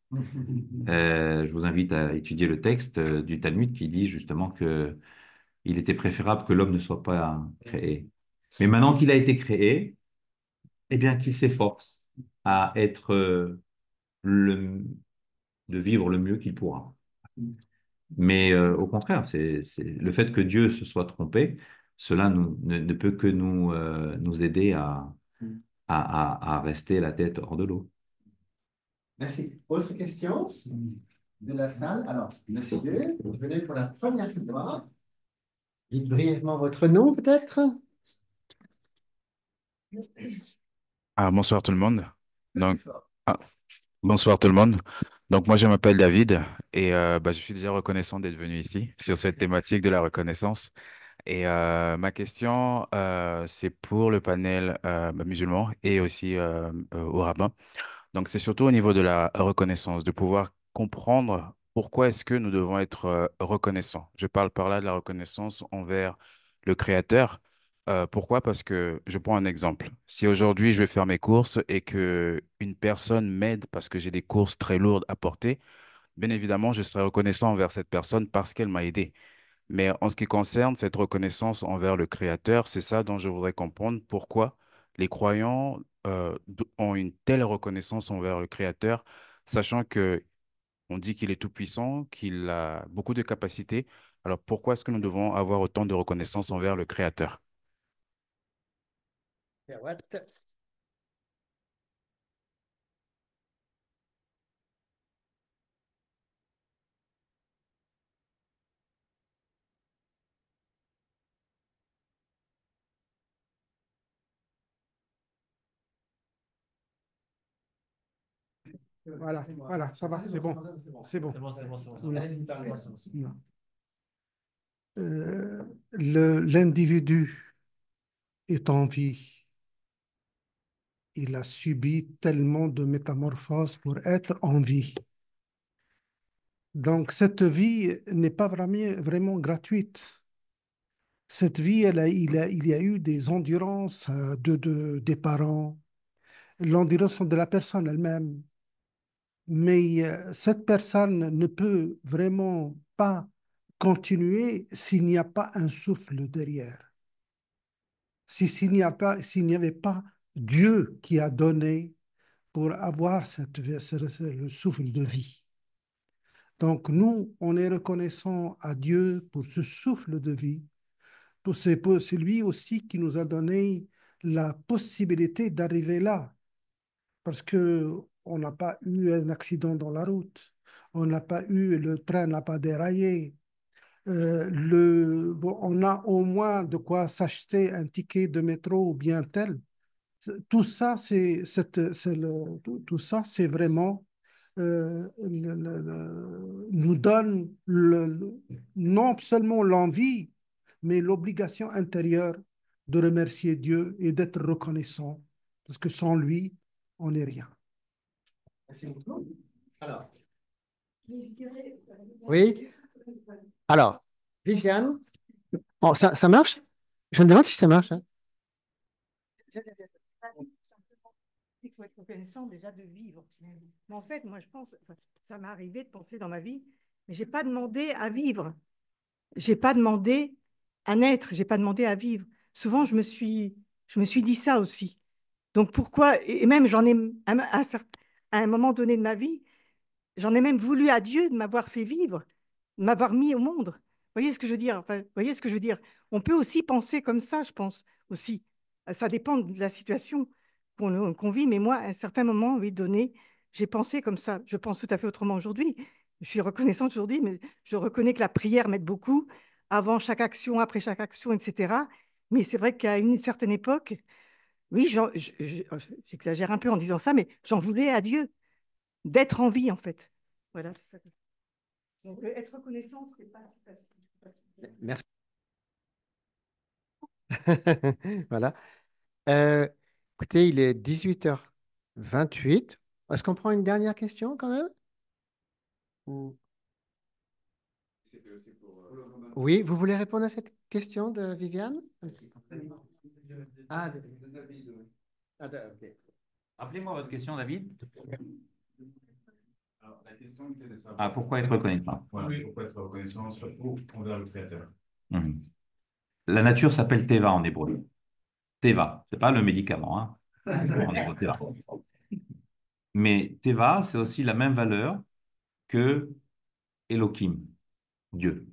Je vous invite à étudier le texte du Talmud qui dit justement que il était préférable que l'homme ne soit pas créé. Mais maintenant qu'il a été créé, eh bien qu'il s'efforce à être de vivre le mieux qu'il pourra. Mais au contraire, c'est le fait que Dieu se soit trompé, cela ne peut que nous aider à rester la tête hors de l'eau. Merci. Autre question de la salle? Alors, monsieur, vous venez pour la première fois. Dites brièvement votre nom, peut-être? Bonsoir tout le monde. Donc, ah, bonsoir tout le monde. Donc, moi, je m'appelle David et je suis déjà reconnaissant d'être venu ici sur cette thématique de la reconnaissance. Et ma question, c'est pour le panel musulman et aussi au rabbin. Donc, c'est surtout au niveau de la reconnaissance, de pouvoir comprendre pourquoi est-ce que nous devons être reconnaissants. Je parle par là de la reconnaissance envers le Créateur, Pourquoi? Parce que je prends un exemple. Si aujourd'hui je vais faire mes courses et que une personne m'aide parce que j'ai des courses très lourdes à porter, bien évidemment, je serai reconnaissant envers cette personne parce qu'elle m'a aidé. Mais en ce qui concerne cette reconnaissance envers le Créateur, c'est ça dont je voudrais comprendre pourquoi les croyants ont une telle reconnaissance envers le Créateur, sachant que on dit qu'il est tout-puissant, qu'il a beaucoup de capacités. Alors pourquoi est-ce que nous devons avoir autant de reconnaissance envers le Créateur? Yeah, what? Voilà, ça va, c'est bon. C'est bon. Non. L'individu est en vie. Il a subi tellement de métamorphoses pour être en vie. Donc, cette vie n'est pas vraiment gratuite. Cette vie, il y a eu des endurances des parents, l'endurance de la personne elle-même. Mais cette personne ne peut vraiment pas continuer s'il n'y a pas un souffle derrière. S'il n'y avait pas Dieu qui a donné pour avoir le souffle de vie. Donc nous, on est reconnaissant à Dieu pour ce souffle de vie. C'est lui aussi qui nous a donné la possibilité d'arriver là. Parce que on n'a pas eu un accident dans la route. Le train n'a pas déraillé. Bon, on a au moins de quoi s'acheter un ticket de métro ou bien tel. Tout ça, tout ça, c'est vraiment nous donne non seulement l'envie, mais l'obligation intérieure de remercier Dieu et d'être reconnaissant, parce que sans lui, on n'est rien. Merci beaucoup. Alors, oui. Alors, Viviane, oh, ça marche? Je me demande si ça marche, hein. Il faut être reconnaissant déjà de vivre. Mais en fait, moi, je pense, enfin, ça m'est arrivé de penser dans ma vie, mais j'ai pas demandé à vivre. J'ai pas demandé à naître. J'ai pas demandé à vivre. Souvent, je me suis dit ça aussi. Donc pourquoi, et même j'en ai, à un moment donné de ma vie, j'en ai même voulu à Dieu de m'avoir fait vivre, de m'avoir mis au monde. Vous voyez ce que je veux dire? Enfin, vous voyez ce que je veux dire? On peut aussi penser comme ça, je pense, aussi. Ça dépend de la situation qu'on vit, mais moi, à un certain moment, oui, donné, j'ai pensé comme ça. Je pense tout à fait autrement aujourd'hui. Je suis reconnaissante aujourd'hui, mais je reconnais que la prière m'aide beaucoup, avant chaque action, après chaque action, etc. Mais c'est vrai qu'à une certaine époque, oui, j'exagère un peu en disant ça, mais j'en voulais à Dieu d'être en vie, en fait. Voilà, c'est ça. Donc, être reconnaissant, ce n'est pas si facile. Merci. Voilà. Écoutez, il est 18h28. Est-ce qu'on prend une dernière question quand même? Ou- Oui, vous voulez répondre à cette question de Viviane? Ah, de David, oui. Ah, ok. Appelez-moi votre question, David. Alors, la question était de savoir. Ah, pourquoi être reconnaissant? Voilà, pourquoi être reconnaissant, surtout envers le Créateur. Mhm. La nature s'appelle Teva en hébreu. Teva, c'est pas le médicament, hein. En hébreu, Teva. Mais Teva, c'est aussi la même valeur que Elohim, Dieu.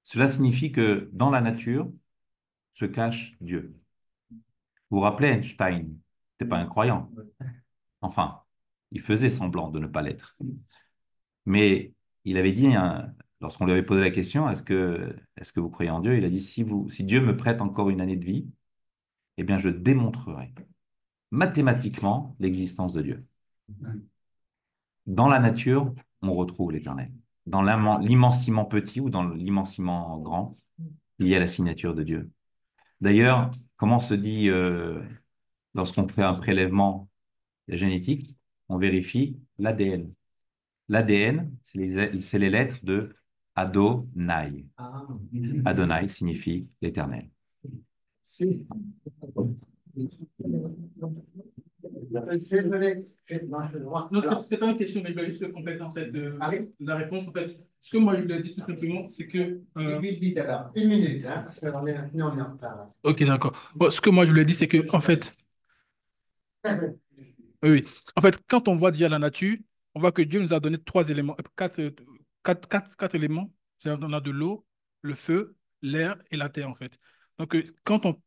Cela signifie que dans la nature se cache Dieu. Vous vous rappelez Einstein? C'était pas un croyant. Enfin, il faisait semblant de ne pas l'être. Mais il avait dit, hein, lorsqu'on lui avait posé la question, est-ce que vous croyez en Dieu? Il a dit, si Dieu me prête encore une année de vie, eh bien, je démontrerai mathématiquement l'existence de Dieu. Dans la nature, on retrouve l'éternel. Dans l'immensément petit ou dans l'immensément grand, il y a la signature de Dieu. D'ailleurs, comment se dit lorsqu'on fait un prélèvement génétique, on vérifie l'ADN. L'ADN, c'est les lettres de Adonai. Adonai signifie l'éternel. Si. Non, c'était pas une question, mais je voulais juste compléter en fait la réponse. En fait, ce que moi je voulais dire tout simplement, c'est que. Vite, alors, une minute, hein, parce qu'on est maintenant on est en retard. Ok, d'accord. Bon, ce que moi je voulais dire, c'est que en fait, oui, en fait, quand on voit déjà la nature, on voit que Dieu nous a donné trois éléments, quatre éléments. On a de l'eau, le feu, l'air et la terre, en fait. Donc,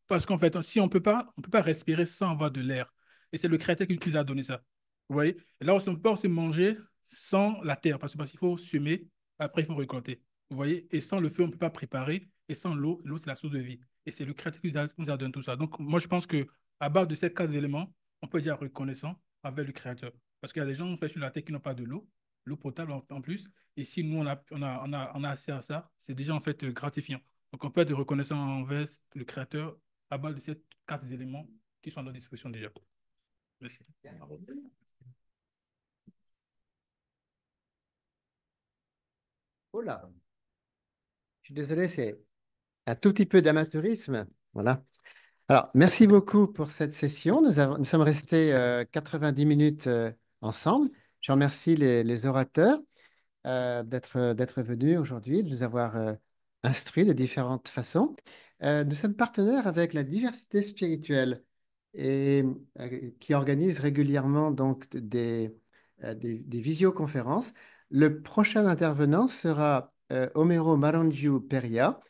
parce qu'en fait, si on peut pas respirer sans avoir de l'air. Et c'est le Créateur qui nous a donné ça. Vous voyez? Et là aussi, on peut pas aussi manger sans la terre, parce qu'il faut semer, après il faut récolter. Vous voyez? Et sans le feu, on ne peut pas préparer. Et sans l'eau, l'eau, c'est la source de vie. Et c'est le Créateur qui nous a donné tout ça. Donc, moi, je pense que à base de ces quatre éléments, on peut dire reconnaissant avec le Créateur. Parce qu'il y a des gens en fait, sur la terre qui n'ont pas de l'eau, l'eau potable en plus. Et si nous, on a accès à ça, c'est déjà en fait gratifiant. Donc, on peut être reconnaissant envers le Créateur à base de ces quatre éléments qui sont à notre disposition déjà. Merci. Oh là, je suis désolé, c'est un tout petit peu d'amateurisme. Voilà. Alors, merci beaucoup pour cette session. Nous sommes restés 90 minutes ensemble. Je remercie les orateurs d'être venus aujourd'hui, de nous avoir instruits de différentes façons. Nous sommes partenaires avec la diversité spirituelle et qui organise régulièrement donc des visioconférences. Le prochain intervenant sera Homero Marangiu Peria.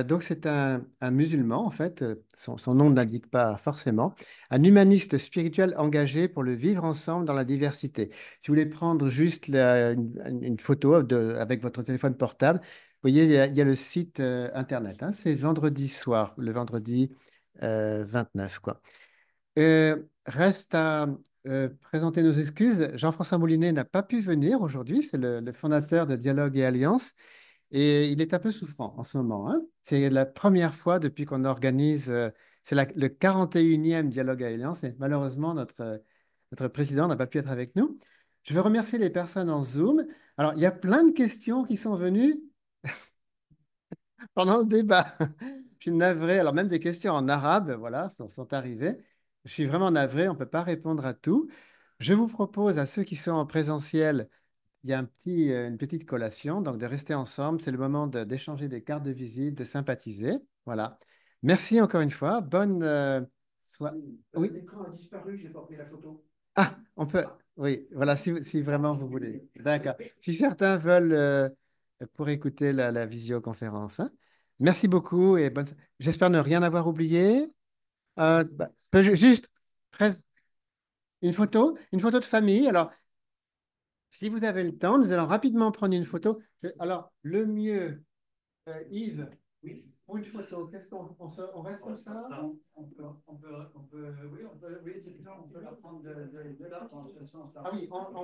Donc c'est un musulman, en fait, son nom ne l'indique pas forcément, un humaniste spirituel engagé pour le vivre ensemble dans la diversité. Si vous voulez prendre juste une photo avec votre téléphone portable, vous voyez, il y a le site internet, hein, c'est vendredi soir, le vendredi 29, quoi. Reste à présenter nos excuses. Jean-François Moulinet n'a pas pu venir aujourd'hui, c'est le fondateur de Dialogue et Alliance. Et il est un peu souffrant en ce moment, hein. C'est la première fois depuis qu'on organise, c'est le 41e Dialogue à Alliance, et malheureusement, notre président n'a pas pu être avec nous. Je veux remercier les personnes en Zoom. Alors, il y a plein de questions qui sont venues pendant le débat. Je suis navré. Alors, même des questions en arabe, voilà, sont arrivées. Je suis vraiment navré, on ne peut pas répondre à tout. Je vous propose à ceux qui sont en présentiel il y a une petite collation, donc de rester ensemble. C'est le moment d'échanger des cartes de visite, de sympathiser. Voilà. Merci encore une fois. Bonne soirée. Oui. L'écran a disparu, j'ai pas pris la photo. Ah, on peut. Oui, voilà, si vraiment vous voulez. D'accord. Si certains veulent pour écouter la visioconférence, hein. Merci beaucoup et bonne. J'espère ne rien avoir oublié. Juste une photo de famille. Alors, si vous avez le temps, nous allons rapidement prendre une photo. Alors, le mieux, Yves, oui, pour une photo, qu'est-ce on reste comme ça? Oui, on peut la prendre de là, dans ce sens-là. Ah oui,